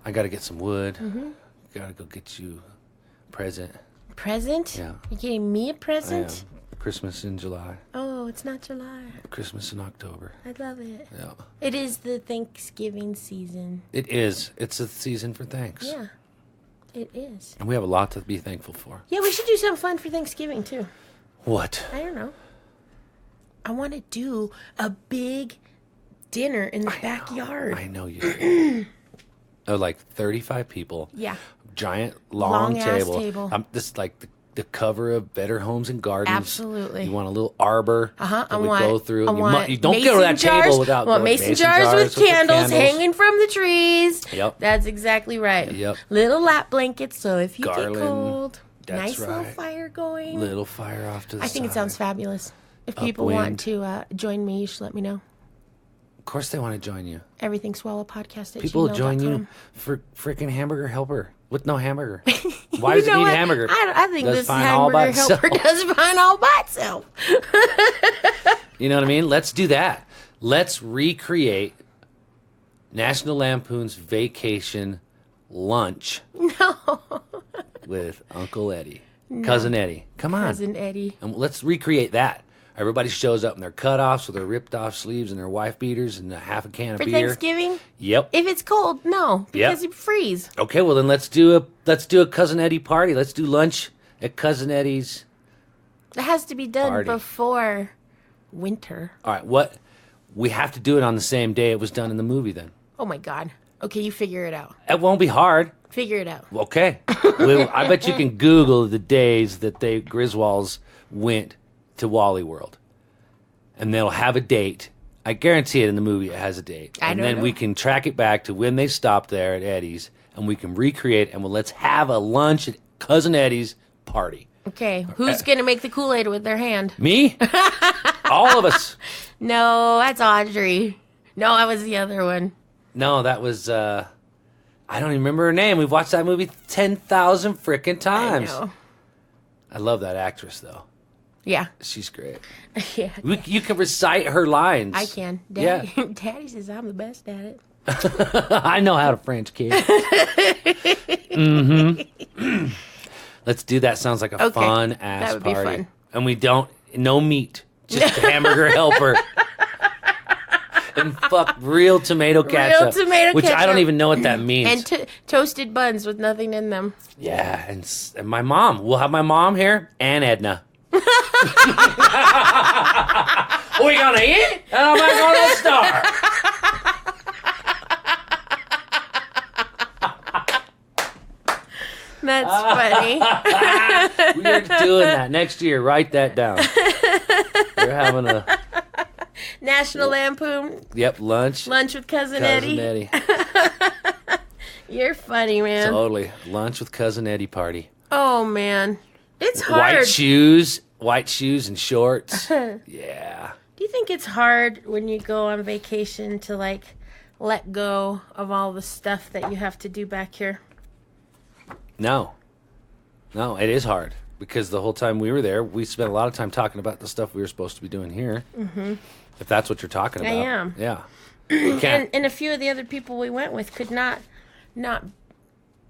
I got to get some wood.
Mm-hmm.
Got to go get you a present.
Present?
Yeah.
You getting me a
I
present?
am. Christmas in July.
Oh, No, it's not July.
Christmas in October.
I love it.
Yeah.
It is the Thanksgiving season.
It is. It's a season for thanks.
Yeah, it is.
And we have a lot to be thankful for.
Yeah, we should do something fun for Thanksgiving, too.
What?
I don't know. I want to do a big dinner in the backyard.
I know you do. Like 35 people.
Yeah.
Giant, long
Long-ass
table. This is like the cover of Better Homes and Gardens.
Absolutely.
You want a little arbor that we go through.
You
don't go to that table without going.
Mason jars with candles hanging from the trees.
Yep.
That's exactly right.
Yep.
Little lap blankets, so if you
Garland.
get cold,
That's
nice little
right.
fire going.
Little fire off to the side.
I think it sounds fabulous. If people want to join me, you should let me know.
Of course they want to join you.
EverythingSwallowpodcast at
People will join you for freaking hamburger helper with no hamburger. Why does it need hamburger?
I think
Does
this
fine all by
hamburger helper
itself.
does fine all by itself.
You know what I mean? Let's do that. Let's recreate National Lampoon's Vacation lunch.
No.
With Uncle Eddie. Cousin Eddie. Come on.
Cousin Eddie.
And let's recreate that. Everybody shows up in their cutoffs with their ripped off sleeves and their wife beaters and a half a can of
For
beer.
Thanksgiving?
Yep.
If it's cold, no, because you freeze.
Okay, well then let's do a Cousin Eddie party. Let's do lunch at Cousin Eddie's.
It has to be done
Party.
before winter.
All right, what? We have to do it on the same day it was done in the movie then.
Oh my God. Okay, you figure it out.
It won't be hard.
Figure it out.
Okay. I bet you can Google the days that Griswolds went to Wally World. And they'll have a date. I guarantee it in the movie it has a date. And then we can track it back to when they stopped there at Eddie's and we can recreate and let's have a lunch at Cousin Eddie's party.
Okay, who's going to make the Kool-Aid with their hand?
Me? All of us.
No, that's Audrey. No, that was the other one.
No, that was I don't even remember her name. We've watched that movie 10,000 frickin' times.
I know.
I love that actress though.
Yeah.
She's great.
Yeah.
You can recite her lines.
I can. Daddy, Daddy says I'm the best at it.
I know how to French kiss. Mm-hmm. Let's do that. Sounds like a fun ass
that would be
party.
fun.
And no meat, just a hamburger helper. And real tomato ketchup.
Real tomato
which
ketchup.
I don't even know what that means.
And toasted buns with nothing in them.
Yeah, and my mom. We'll have my mom here and Edna. Are we gonna eat? And I'm not gonna starve.
That's funny.
We're doing that next year. Write that down. We're having a
National Lampoon.
Yep, lunch.
Lunch with Cousin
Cousin
Eddie.
Eddie.
You're funny, man.
Totally. Lunch with Cousin Eddie party.
Oh, man. It's hard.
White shoes and shorts. Yeah.
Do you think it's hard when you go on vacation to, let go of all the stuff that you have to do back here?
No, it is hard because the whole time we were there, we spent a lot of time talking about the stuff we were supposed to be doing here. Mm-hmm. If that's what you're talking about.
I am.
Yeah. You can't.
And a few of the other people we went with could not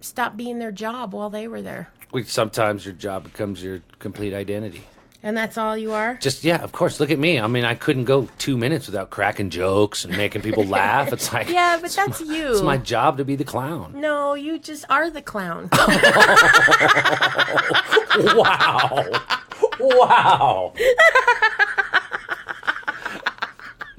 stop being their job while they were there.
Sometimes your job becomes your complete identity.
And that's all you are?
Of course. Look at me. I mean, I couldn't go 2 minutes without cracking jokes and making people laugh. It's like...
Yeah, but that's you.
It's my job to be the clown.
No, you just are the clown.
Wow.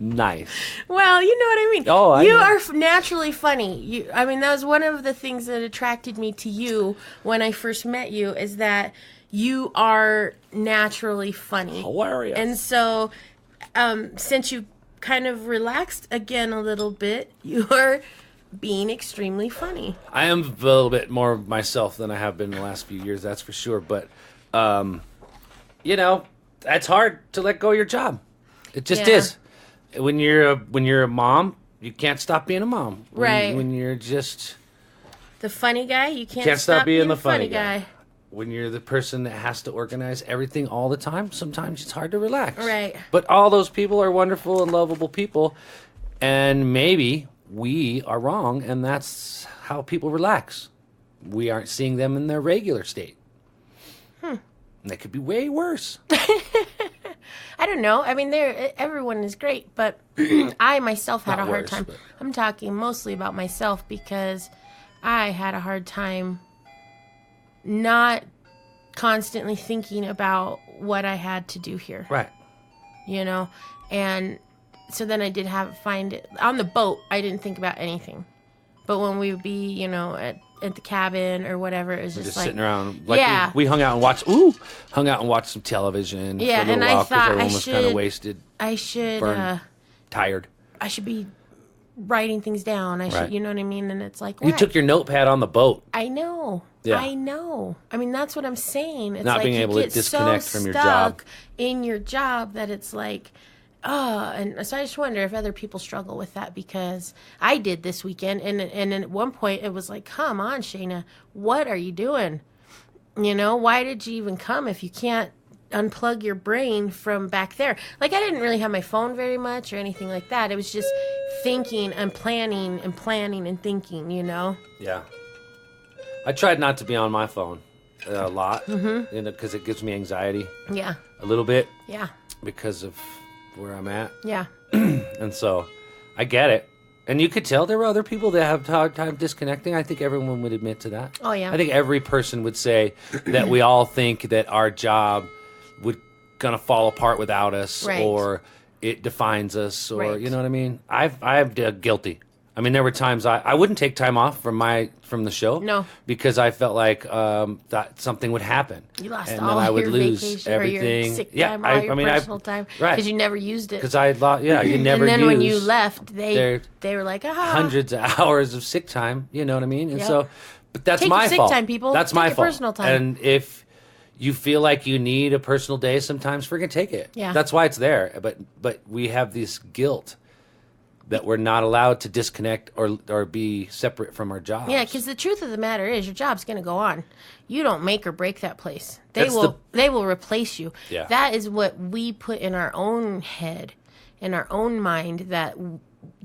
Nice.
Well, you know what I mean.
Oh, I
You
know.
are naturally funny. That was one of the things that attracted me to you when I first met you, is that you are naturally funny.
Hilarious.
And so, since you kind of relaxed again a little bit, you are being extremely funny.
I am a little bit more myself than I have been in the last few years, that's for sure. But, it's hard to let go of your job. It just is. When you're a mom, you can't stop being a mom.
Right.
When you're just...
The funny guy, you can't
stop being the
funny guy.
When you're the person that has to organize everything all the time, sometimes it's hard to relax.
Right.
But all those people are wonderful and lovable people. And maybe we are wrong, and that's how people relax. We aren't seeing them in their regular state. And that could be way worse.
I don't know. I mean, everyone is great, but I myself had a hard time. But... I'm talking mostly about myself because I had a hard time not constantly thinking about what I had to do here.
Right.
You know, and so then I did find it on the boat. I didn't think about anything, but when we would be, you know, at the cabin or whatever, it was just like
sitting around. Like we hung out and watched some television.
Yeah,
for a
and
while
I thought
everyone was kind of wasted.
I should
tired.
I should be writing things down. I should, you know what I mean? And it's like,
you took your notepad on the boat.
I know. Yeah. I know. I mean, that's what I'm saying. It's
not
like
being able to disconnect from your job.
In your job that it's like, and so I just wonder if other people struggle with that, because I did this weekend, and at one point it was like, come on, Shayna, what are you doing? You know, why did you even come if you can't unplug your brain from back there? Like, I didn't really have my phone very much or anything like that. It was just thinking and planning and thinking, you know?
Yeah. I tried not to be on my phone a lot, you know, because it gives me anxiety.
Yeah.
A little bit.
Yeah.
Because of where I'm at.
Yeah.
And so I get it. And you could tell there were other people that have hard time disconnecting. I think everyone would admit to that.
Oh, yeah.
I think every person would say that we all think that our job would gonna fall apart without us,
right.
or it defines us, or
right.
you know what I mean? I'm guilty. I mean, there were times I wouldn't take time off from the show.
No.
Because I felt like that something would happen.
You lost
and
all
then I would
your
lose
vacation
everything.
Or your sick time, all your personal time.
Right.
Because you never used it.
Because I lost, you never
used. And then when you
used
left, they were like,
hundreds of hours of sick time, you know what I mean? And so, but that's
Take
my
your sick
fault.
Time, people.
That's
Take
my
your
fault.
Personal time.
And if you feel like you need a personal day sometimes, freaking take it.
Yeah.
That's why it's there. But we have this guilt that we're not allowed to disconnect or be separate from our jobs.
Yeah, because the truth of the matter is your job's going to go on. You don't make or break that place. They will replace you.
Yeah.
That is what we put in our own head, in our own mind, that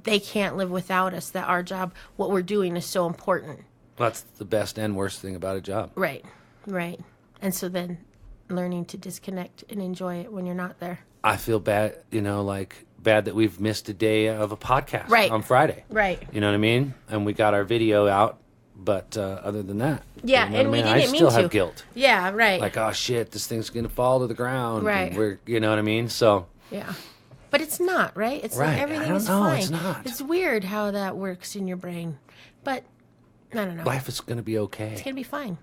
they can't live without us, that our job, what we're doing, is so important.
That's the best and worst thing about a job.
Right. And so then learning to disconnect and enjoy it when you're not there.
I feel bad, bad that we've missed a day of a podcast on Friday.
Right.
You know what I mean? And we got our video out, but other than that,
yeah,
you know
and we didn't mean to.
I still have guilt.
Yeah, right.
Like, oh shit, this thing's gonna fall to the ground.
Right.
And you know what I mean? So.
Yeah. But it's not, right? It's
right.
Like everything is
know,
fine.
It's not.
It's weird how that works in your brain, but I don't know.
Life is gonna be okay.
It's gonna be fine.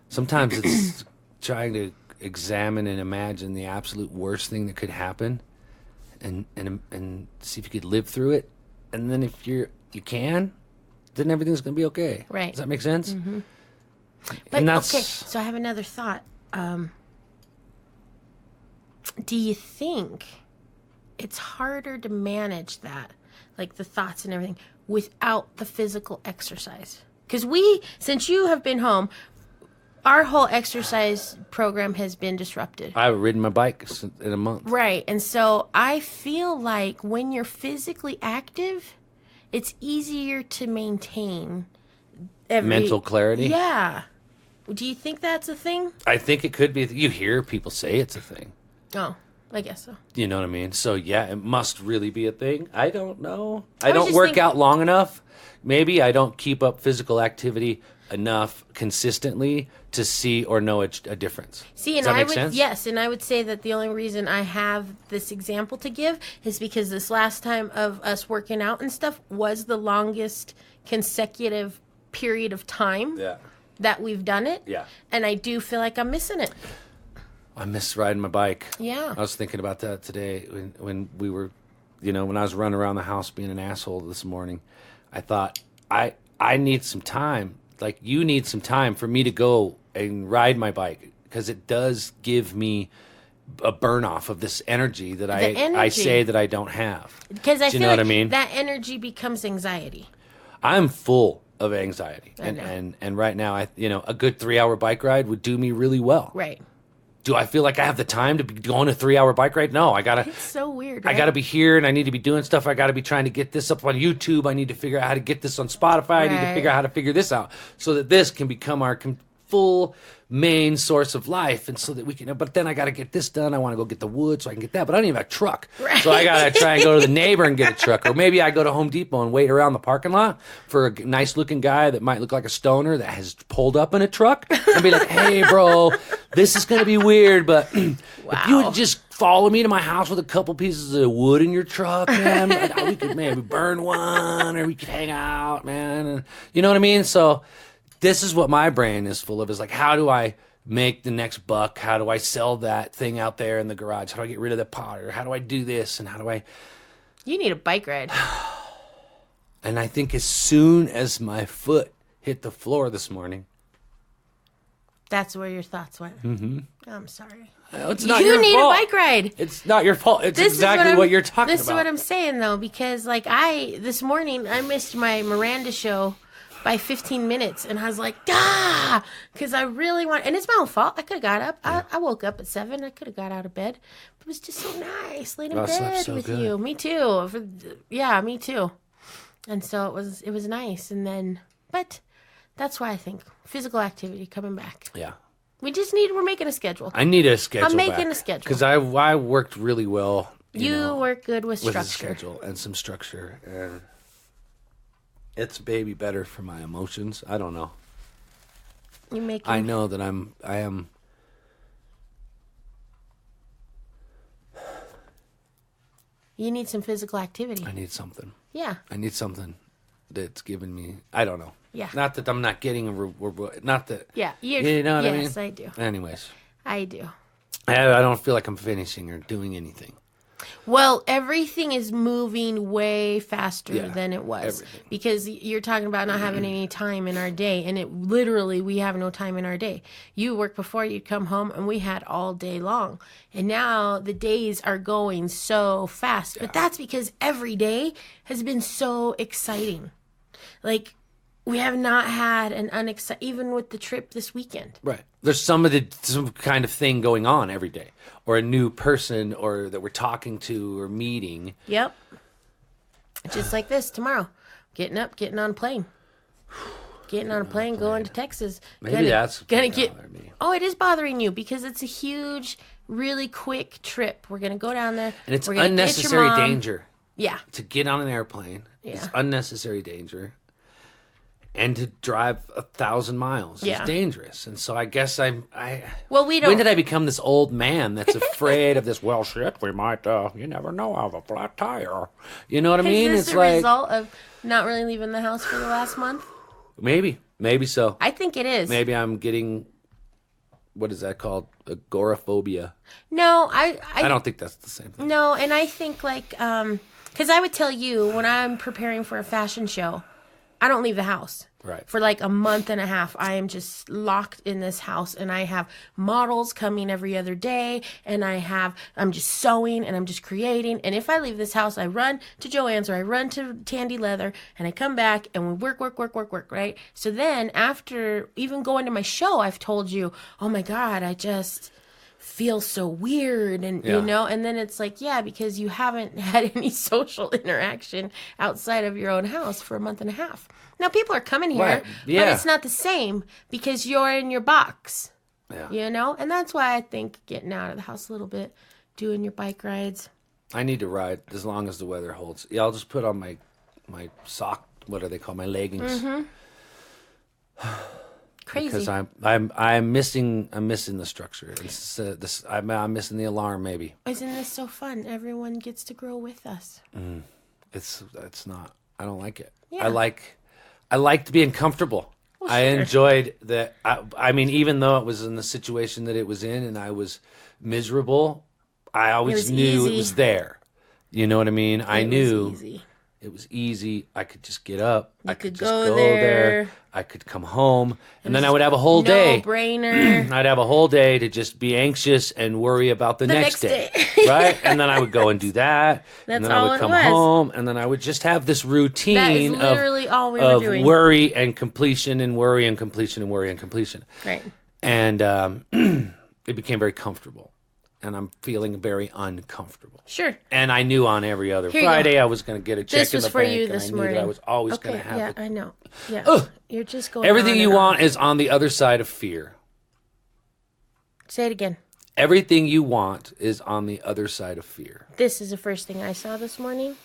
Sometimes it's trying to examine and imagine the absolute worst thing that could happen, and see if you could live through it, and then if you can, then everything's gonna be okay.
Right.
Does that make sense?
Mm-hmm. But okay, so I have another thought. Do you think it's harder to manage that, like the thoughts and everything, without the physical exercise? Because since you have been home, our whole exercise program has been disrupted.
I haven't ridden my bike in a month.
Right. And so I feel like when you're physically active, it's easier to maintain
mental clarity.
Yeah. Do you think that's a thing?
I think it could be. You hear people say it's a thing.
Oh, I guess so.
You know what I mean? So, yeah, it must really be a thing. I don't know. I don't work out long enough. Maybe I don't keep up physical activity enough consistently to see or know a difference.
See, and
Does that make sense?
Yes, and I would say that the only reason I have this example to give is because this last time of us working out and stuff was the longest consecutive period of time that we've done it.
Yeah.
And I do feel like I'm missing it.
I miss riding my bike.
Yeah.
I was thinking about that today when we were, when I was running around the house being an asshole this morning. I thought, I need some time. Like, you need some time for me to go and ride my bike, because it does give me a burn off of this energy that I say that I don't have.
Because I feel
know
like
what I mean?
That energy becomes anxiety.
I'm full of anxiety. And right now, a good 3-hour bike ride would do me really well.
Right.
Do I feel like I have the time to be going a 3-hour bike ride? No,
It's so weird, right?
I gotta be here, and I need to be doing stuff. I gotta be trying to get this up on YouTube. I need to figure out how to get this on Spotify. I need to figure out how to figure this out so that this can become our full main source of life, and so that we can. But then I got to get this done. I want to go get the wood so I can get that, but I don't even have a truck, so I got to try and go to the neighbor and get a truck, or maybe I go to Home Depot and wait around the parking lot for a nice looking guy that might look like a stoner that has pulled up in a truck and be like, "Hey, bro, this is gonna be weird, but if you would just follow me to my house with a couple pieces of wood in your truck, man, we could maybe burn one, or we could hang out, man." And, you know what I mean? So this is what my brain is full of, is like, how do I make the next buck? How do I sell that thing out there in the garage? How do I get rid of the potter? How do I do this? And how do I...
You need a bike ride.
And I think as soon as my foot hit the floor this morning...
That's where your thoughts went. Mm-hmm. I'm sorry.
It's not your fault.
You need a bike ride.
It's not your fault. It's exactly what you're talking about.
This is what I'm saying, though, because like this morning, I missed my Miranda show by 15 minutes, and I was like, because I really want, and it's my own fault. I could have got up. I woke up at 7. I could have got out of bed. But it was just so nice laying in bed with you. Me too. Me too. And so it was nice. And then, but that's why I think physical activity coming back.
Yeah.
We're making a schedule.
I need a schedule.
I'm making a schedule.
Because I worked really well.
You work good with structure.
With a schedule and some structure. And it's maybe better for my emotions. I don't know. I know that I am.
You need some physical activity.
I need something.
Yeah.
I need something that's giving me, I don't know.
Yeah.
Not that I'm not getting a reward. Not that.
Yeah.
You know what I mean?
Yes, I do.
Anyways.
I do.
I don't feel like I'm finishing or doing anything.
Well, everything is moving way faster than it was.
Everything.
Because you're talking about not having any time in our day. And we have no time in our day. You worked before, you'd come home, and we had all day long. And now the days are going so fast. Yeah. But that's because every day has been so exciting. Like, we have not had even with the trip this weekend.
Right. There's some kind of thing going on every day, or a new person, or that we're talking to or meeting.
Yep. Just like this tomorrow. Getting up, getting on a plane. Going to Texas.
Maybe that's gonna bother me.
Oh, it is bothering you because it's a huge, really quick trip. We're gonna go down there.
And it's unnecessary danger.
Yeah.
To get on an airplane. Yeah. It's unnecessary danger. And to drive 1,000 miles is dangerous. And so I guess we don't. When did I become this old man that's afraid of this? Well, shit, we might, you never know, I have a flat tire. You know what I mean?
Is this a result of not really leaving the house for the last month?
Maybe so.
I think it is.
Maybe I'm getting, what is that called? Agoraphobia.
No, I
don't think that's the same thing.
No, and I think because I would tell you when I'm preparing for a fashion show, I don't leave the house.
Right.
For like a month and a half, I am just locked in this house, and I have models coming every other day, and I'm just sewing, and I'm just creating. And if I leave this house, I run to Joann's or I run to Tandy Leather, and I come back and we work, right? So then after even going to my show, I've told you, oh my God, I just feel so weird, and you know, and then it's like, because you haven't had any social interaction outside of your own house for a month and a half. Now people are coming here, but it's not the same because you're in your box, you know, and that's why I think getting out of the house a little bit, doing your bike rides. I
need to ride as long as the weather holds. Yeah, I'll just put on my sock. What are they called? My leggings.
Mm-hmm. Crazy.
Because I'm missing the structure. I'm missing the alarm. Maybe.
Isn't this so fun? Everyone gets to grow with us.
It's not. I don't like it.
Yeah.
I liked being comfortable.
Well,
I enjoyed that. I mean, even though it was in the situation that it was in, and I was miserable, I always knew it was there. You know what I mean? I knew. It was easy. I could just get up. I could just go there. I could come home. And then I would have a whole day.
No-brainer.
I'd have a whole day to just be anxious and worry about the next day. Right? And then I would go and do that. And then I would come home. And then I would just have this routine
that is literally all we were doing.
Worry and completion and worry and completion and worry and completion.
Right.
And it became very comfortable. and I'm feeling very uncomfortable.
Sure.
And I knew on every other
Here you
Friday
go.
I was going to get a check
This
in
was
the
for
bank,
you
and
this
I knew
morning.
that I was always
Okay,
going to have
yeah,
it.
I know. Yeah.
Ugh.
You're just going
Everything
on
you
and on.
want is on the other side of fear.
Say it again.
Everything you want is on the other side of fear.
This is the first thing I saw this morning.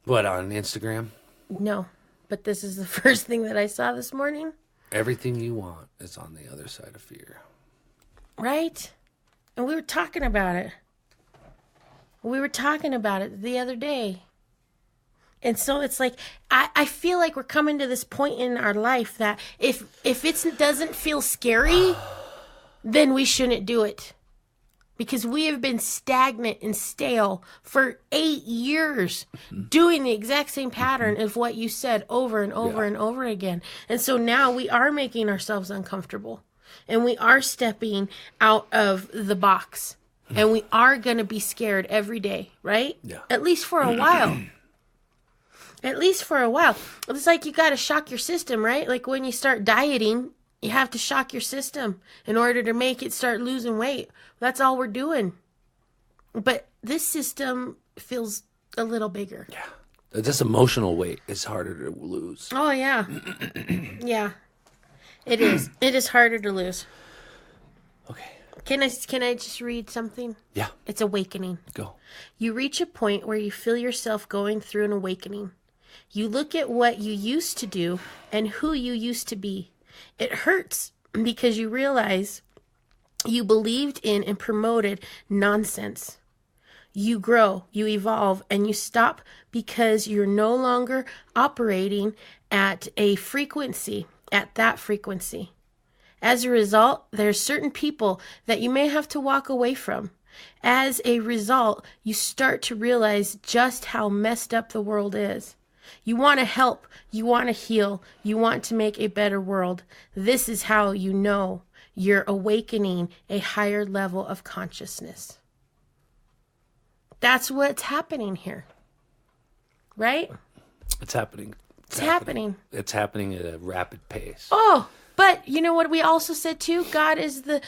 What, on Instagram?
No, but this is the first thing that I saw this morning.
Everything you want is on the other side of fear.
Right? And we were talking about it. We were talking about it the other day. And so it's like, I feel like we're coming to this point in our life that if it doesn't feel scary, then we shouldn't do it. Because we have been stagnant and stale for 8 years doing the exact same pattern of what you said over and over and over again. And so now we are making ourselves uncomfortable. And we are stepping out of the box. And we are going to be scared every day, right?
Yeah.
At least for a while. At least for a while. It's like you got to shock your system, right? Like when you start dieting, you have to shock your system in order to make it start losing weight. That's all we're doing. But this system feels a little bigger.
Yeah. This emotional weight is harder to lose.
Oh, yeah. Yeah. It is. It is harder to lose.
Okay.
Can I just read something?
Yeah.
It's awakening.
Go.
You reach a point where you feel yourself going through an awakening. You look at what you used to do and who you used to be. It hurts because you realize you believed in and promoted nonsense. You grow, you evolve, and you stop because you're no longer operating at a frequency, at that frequency. As a result, there's certain people that you may have to walk away from. As a result, you start to realize just how messed up the world is. You want to help, you want to heal, you want to make a better world. This is how you know you're awakening a higher level of consciousness. That's what's happening here. Right?
It's happening.
It's happening.
It's happening at a rapid pace.
Oh, but you know what we also said too? God is the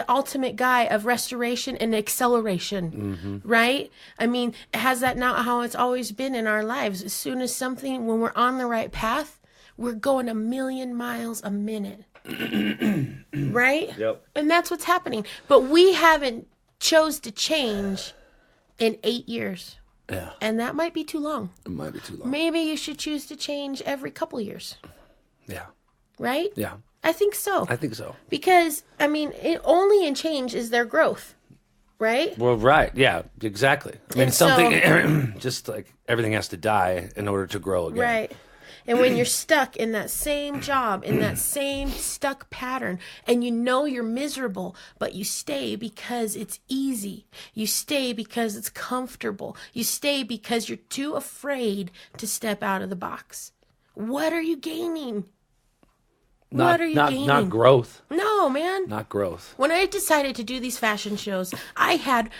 ultimate guy of restoration and acceleration, right? I mean, has that not how it's always been in our lives? As soon as something, when we're on the right path, we're going 1,000,000 miles a minute, right?
Yep.
And that's what's happening. But we haven't chose to change in 8 years.
Yeah.
And that might be too long.
It might be too long.
Maybe you should choose to change every couple years.
Yeah.
Right?
Yeah.
I think so.
I think so.
Because, I mean, only in change is there growth. Right?
Well, right. Yeah, exactly. I mean,
And
something, just like everything has to die in order to grow again.
Right. And when you're stuck in that same job, in that same stuck pattern, and you know you're miserable, but you stay because it's easy. You stay because it's comfortable. You stay because you're too afraid to step out of the box. What are you gaining? What are you gaining?
Not growth.
No, man.
Not growth.
When I decided to do these fashion shows, I had,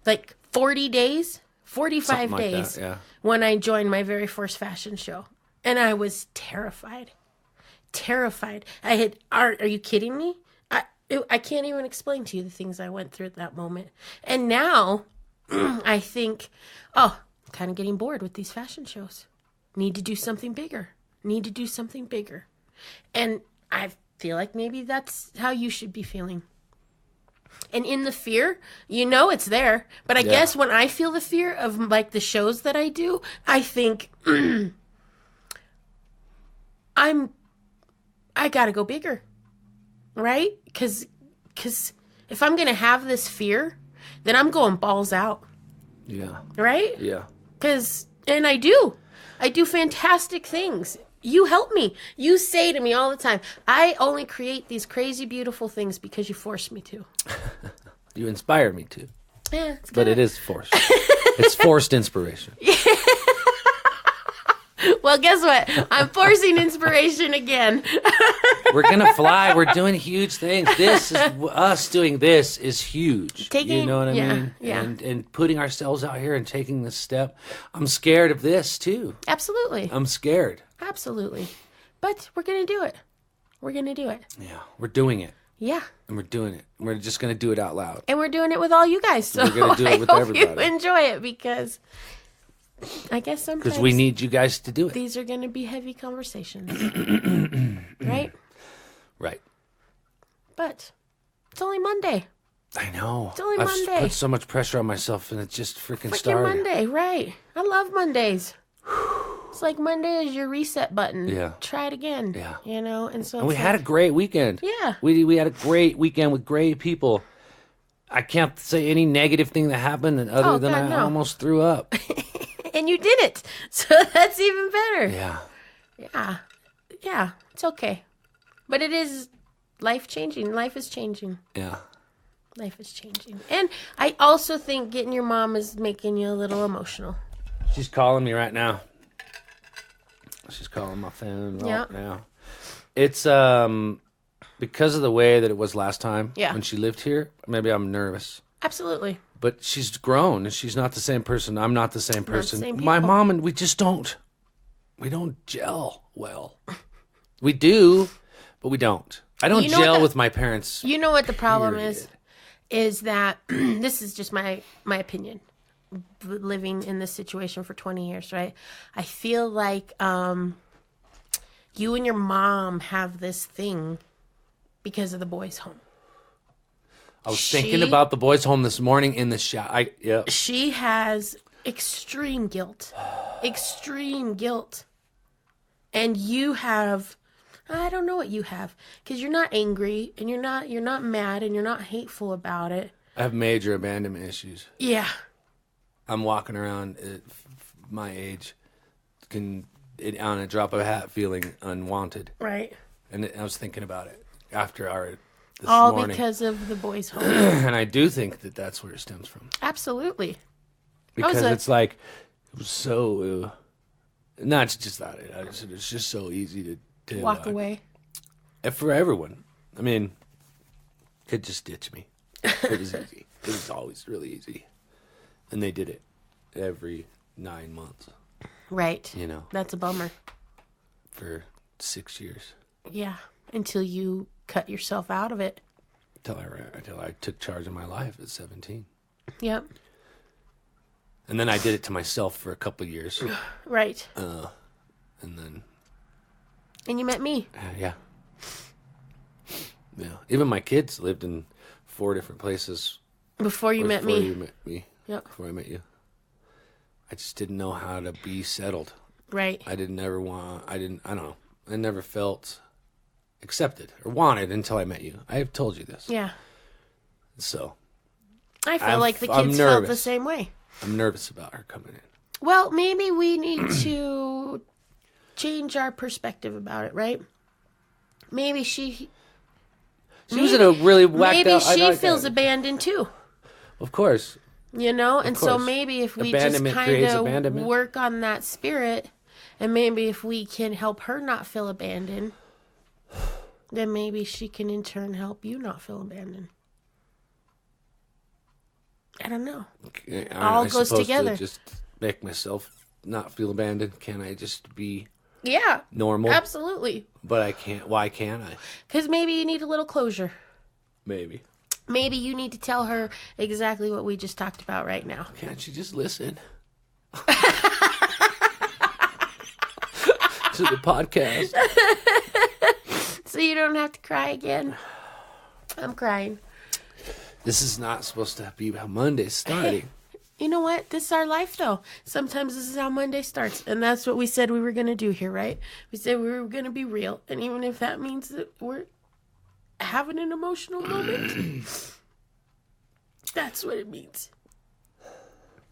like 40 days? 45
Something like
days
that, yeah.
when I joined my very first fashion show. And I was terrified. Terrified. Are you kidding me? I can't even explain to you the things I went through at that moment. And now I think, I'm kind of getting bored with these fashion shows. Need to do something bigger. Need to do something bigger. And I feel like maybe that's how you should be feeling. And in the fear, it's there. But I guess when I feel the fear of like the shows that I do, I think I gotta go bigger, right? Because if I'm gonna have this fear, then I'm going balls out.
Yeah.
Right?
Yeah.
And I do fantastic things. You help me. You say to me all the time, I only create these crazy, beautiful things because you force me to.
You inspire me to.
Yeah,
but it is forced. It's forced inspiration.
Well, guess what? I'm forcing inspiration again.
We're going to fly. We're doing huge things. Us doing this is huge. You know what I mean?
Yeah.
And putting ourselves out here and taking this step. I'm scared of this too.
Absolutely.
I'm scared.
Absolutely. But we're going to do it. We're going to do it.
Yeah, we're doing it.
Yeah.
And we're doing it. We're just going to do it out loud.
And we're doing it with all you guys. So
We're going to do it with
I hope
everybody.
you enjoy it because I guess sometimes
Because we need you guys to do it.
these are going to be heavy conversations. Right?
Right.
But it's only Monday.
I know.
It's only
I've
Monday.
put so much pressure on myself, and it's just freaking
Freaking
started.
Monday, right. I love Mondays. It's like Monday is your reset button.
Yeah.
Try it again.
Yeah.
You know, and so
And we
it's
had a
like,
great weekend.
Yeah.
We had a great weekend with great people. I can't say any negative thing that happened other than
God,
I
no.
almost threw up.
And you did it. So that's even better.
Yeah.
Yeah. Yeah. It's okay. But it is life changing. Life is changing.
Yeah.
Life is changing. And I also think getting your mom is making you a little emotional.
She's calling me right now. She's calling my phone right
Yeah.
now. It's because of the way that it was last time when she lived here, maybe I'm nervous.
Absolutely.
But she's grown and she's not the same person. I'm not the same person.
same
My
people.
mom and we don't gel well. We do, but we don't. I don't
You know what
gel
the-
with my parents.
You know what the problem
Period.
is that this is just my opinion. Living in this situation for 20 years, right? I feel like you and your mom have this thing because of the boys' home.
I was thinking about the boys' home this morning in the shower.
She has extreme guilt. Extreme guilt. And you have, I don't know what you have, because you're not angry and you're not mad and you're not hateful about it.
I have major abandonment issues.
Yeah.
I'm walking around at my age, on a drop of a hat, feeling unwanted.
Right.
And I was thinking about it after this
All
morning.
because of the boys' home.
And I do think that that's where it stems from.
Absolutely.
Because it's like, it was so, no, it's just not it. It's just so easy to
Walk away.
For everyone. I mean, could just ditch me. It was easy. It was always really easy. And they did it every 9 months.
Right.
You know.
That's a bummer.
For 6 years.
Yeah. Until you cut yourself out of it.
Until I took charge of my life at 17.
Yep.
And then I did it to myself for a couple of years.
Right.
And then...
And you met me.
Yeah. Yeah. Even my kids lived in 4 different places.
Before you met me.
You met me.
Yep.
Before I met you. I just didn't know how to be settled.
Right.
I don't know. I never felt accepted or wanted until I met you. I have told you this.
Yeah.
So.
I feel like the
I'm
kids felt the
nervous.
same way.
I'm nervous about her coming in.
Well, maybe we need to change our perspective about it, right? Maybe she
was in a really whacked
maybe
out...
she feels abandoned too.
Of course.
You know? And so
course.
maybe if we just
Abandonment
kind
creates
of
abandonment.
work on that spirit, and maybe if we can help her not feel abandoned, then maybe she can in turn help you not feel abandoned. I don't know. All goes together.
To just make myself not feel abandoned. Can I just be
Yeah.
normal?
Absolutely.
But I can't. Why can't I?
Because maybe you need a little closure.
Maybe.
Maybe you need to tell her exactly what we just talked about right now.
Can't you just listen to the podcast?
So you don't have to cry again. I'm crying.
This is not supposed to be how Monday's starting.
You know what? This is our life, though. Sometimes this is how Monday starts. And that's what we said we were going to do here, right? We said we were going to be real. And even if that means that we're having an emotional moment, that's what it means.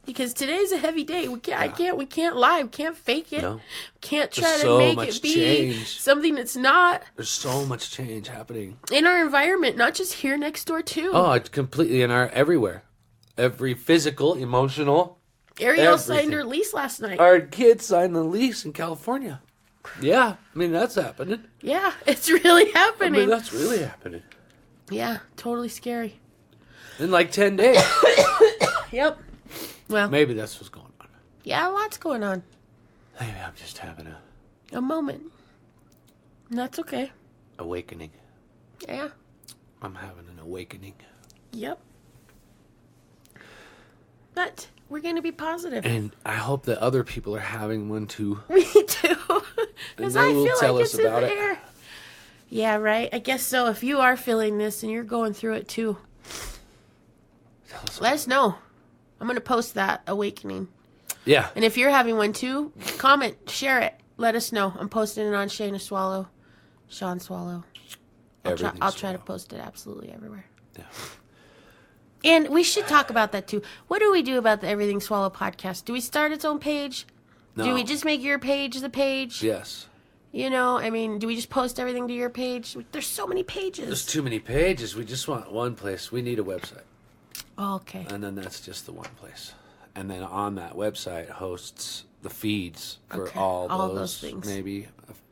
Because today's a heavy day. We can't lie. We can't fake it.
No.
We can't try
There's
to
so
make
much
it be
change.
something that's not
There's so much change happening.
in our environment, not just here next door, too.
Oh, it's completely in our everywhere. Every physical, emotional.
Ariel signed
everything.
her lease last night.
Our kids signed the lease in California. Yeah, I mean, that's happening.
Yeah, it's really
I
happening.
mean, that's really happening.
Yeah, totally scary.
In like 10 days.
Yep. Well,
Maybe that's what's going on.
yeah, lots going on.
Maybe I'm just having
A moment. And that's okay.
a awakening.
Yeah.
I'm having an awakening.
Yep. But we're going to be positive.
And I hope that other people are having one too.
Me too. Because I feel
tell
like
us
it's in
about
the
it.
air. Yeah, right. I guess so. If you are feeling this and you're going through it too, let us know. I'm going to post that awakening.
Yeah.
And if you're having one too, comment, share it. Let us know. I'm posting it on Sean Swallow. I'll try to post it absolutely everywhere.
Yeah.
And we should talk about that too. What do we do about the Everything Swallow podcast? Do we start its own page?
No.
Do we just make your page the page?
Yes.
You know, I mean, do we just post everything to your page? There's so many pages.
There's too many pages. We just want one place. We need a website.
Oh, okay.
And then that's just the one place. And then on that website hosts the feeds for all those things. Maybe.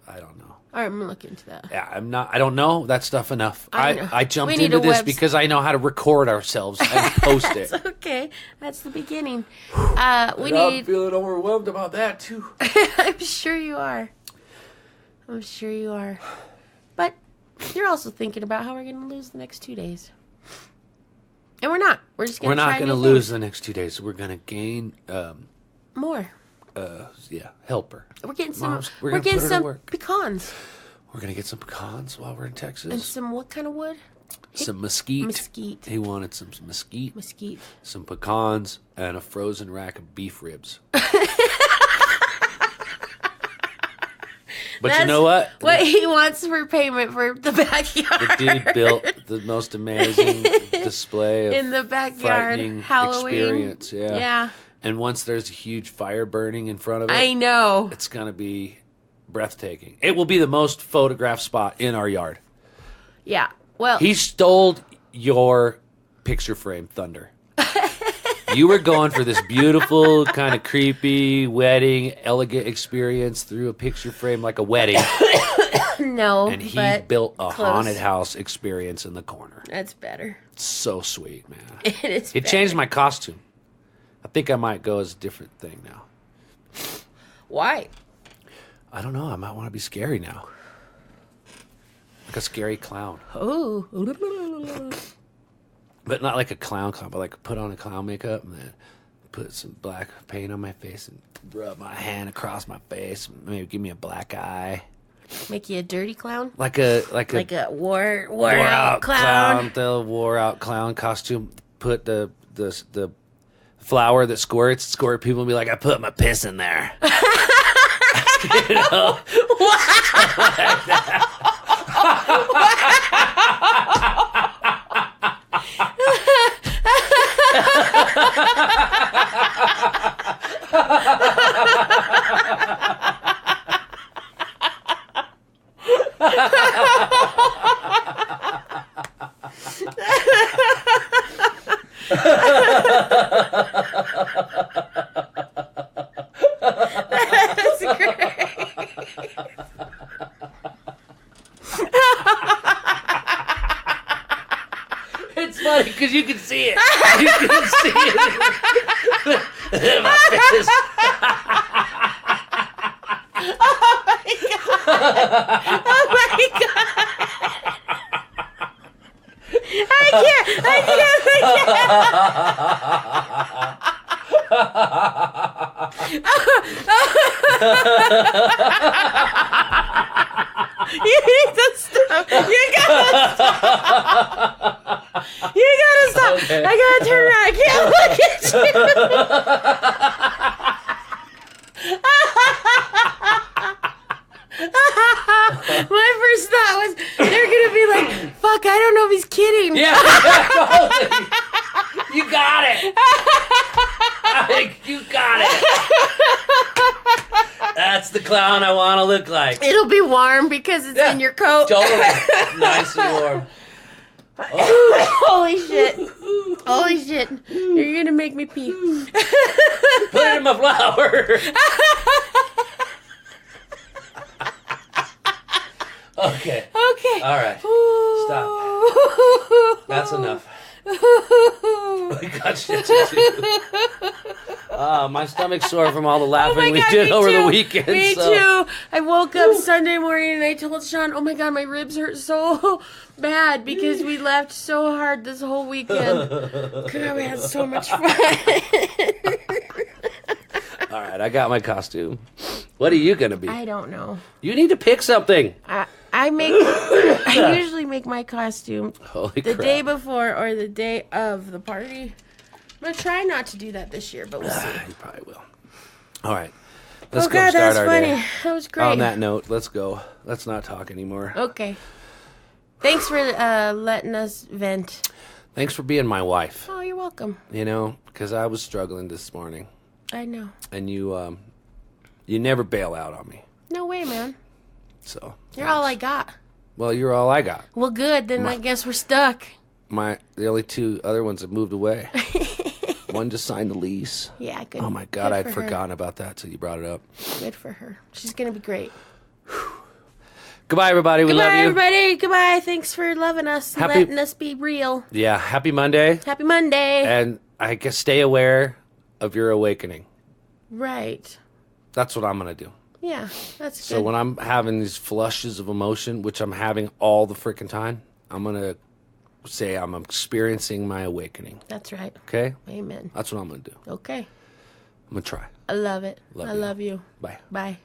I don't know.
All right, I'm going to look into that.
Yeah, I don't know that stuff enough.
know.
I jumped into this because I know how to record ourselves and post it.
It's okay. That's the beginning.
I'm feeling overwhelmed about that too.
I'm sure you are. But you're also thinking about how we're going to lose the next 2 days. And we're not. We're just going to try
We're not going to lose the next 2 days. We're going to gain
more.
helper.
We're getting some.
We're
We're getting
put her to
some
work.
pecans.
We're going to get some pecans while we're in Texas.
And some what kind of wood?
Some mesquite.
Mesquite.
He wanted some mesquite.
Mesquite.
Some pecans and a frozen rack of beef ribs. But you know what?
What he wants for payment for the backyard.
The dude built the most amazing display of
in the backyard
frightening
Halloween
experience. Yeah.
Yeah.
And once there's a huge fire burning in front of it,
I know.
it's going to be breathtaking. It will be the most photographed spot in our yard.
Yeah. Well,
He stole your picture frame thunder. You were going for this beautiful, kind of creepy, wedding, elegant experience through a picture frame like a wedding.
no.
And he
but
built a
close.
haunted house experience in the corner.
That's better.
So sweet, man.
It is.
It changed my costume. I think I might go as a different thing now.
Why?
I don't know. I might want to be scary now. Like a scary clown.
Oh.
But not like a clown, but like put on a clown makeup and then put some black paint on my face and rub my hand across my face. Maybe give me a black eye.
Make you a dirty clown?
Like a
wore out clown.
The wore out clown costume. Put the flower that squirt people and be like, I put my piss in there. You know?
That's great.
It's funny because you can see it. You can see it. My face.
Oh my god! I can't! You need to stop! You gotta stop! You gotta stop!
Okay.
I gotta turn around! I can't look at you! My first thought was they're gonna be like, fuck, I don't know if he's kidding.
Yeah, you got it. You got it. That's the clown I want to look like.
It'll be warm because it's in your coat.
Totally. Nice and warm.
Holy shit. Holy shit. You're gonna make me pee.
Put it in my flower. Okay.
Okay.
All right. Stop. That's enough. We got shit to do. My stomach's sore from all the laughing
Oh my
we
God,
did
me
over the
too.
weekend.
Me
so.
too. I woke up Sunday morning and I told Sean, oh my God, my ribs hurt so bad because we laughed so hard this whole weekend. God, we had so much fun.
All right, I got my costume. What are you going to be?
I don't know.
You need to pick something.
I usually make my costume
Holy
the
crap.
day before or the day of the party. I'm going to try not to do that this year, but we'll see.
You probably will. All right. Let's go
God,
start
that's
our
funny.
day.
That was great.
On that note, let's go. Let's not talk anymore.
Okay. Thanks for letting us vent.
Thanks for being my wife.
Oh, you're welcome.
You know, because I was struggling this morning.
I know.
And you never bail out on me.
No way, man.
So
You're all I got.
Well, you're all I got.
Well, good. Then I guess we're stuck.
The only two other ones have moved away. One just signed the lease.
Yeah, good.
Oh my God,
Good
I'd
for her.
forgotten about that till you brought it up.
Good for her. She's going to be great.
Goodbye, everybody. We love
Goodbye,
you.
everybody. Goodbye. Thanks for loving us, and
Happy-
letting us be real.
Yeah, happy Monday.
Happy Monday.
And I guess stay aware of your awakening.
Right.
That's what I'm going to do.
Yeah, that's good.
So when I'm having these flushes of emotion, which I'm having all the freaking time, I'm going to say I'm experiencing my awakening.
That's right.
Okay?
Amen.
That's what I'm going to do.
Okay.
I'm going to try.
I love it.
Love
I
you.
love you.
Bye.
Bye.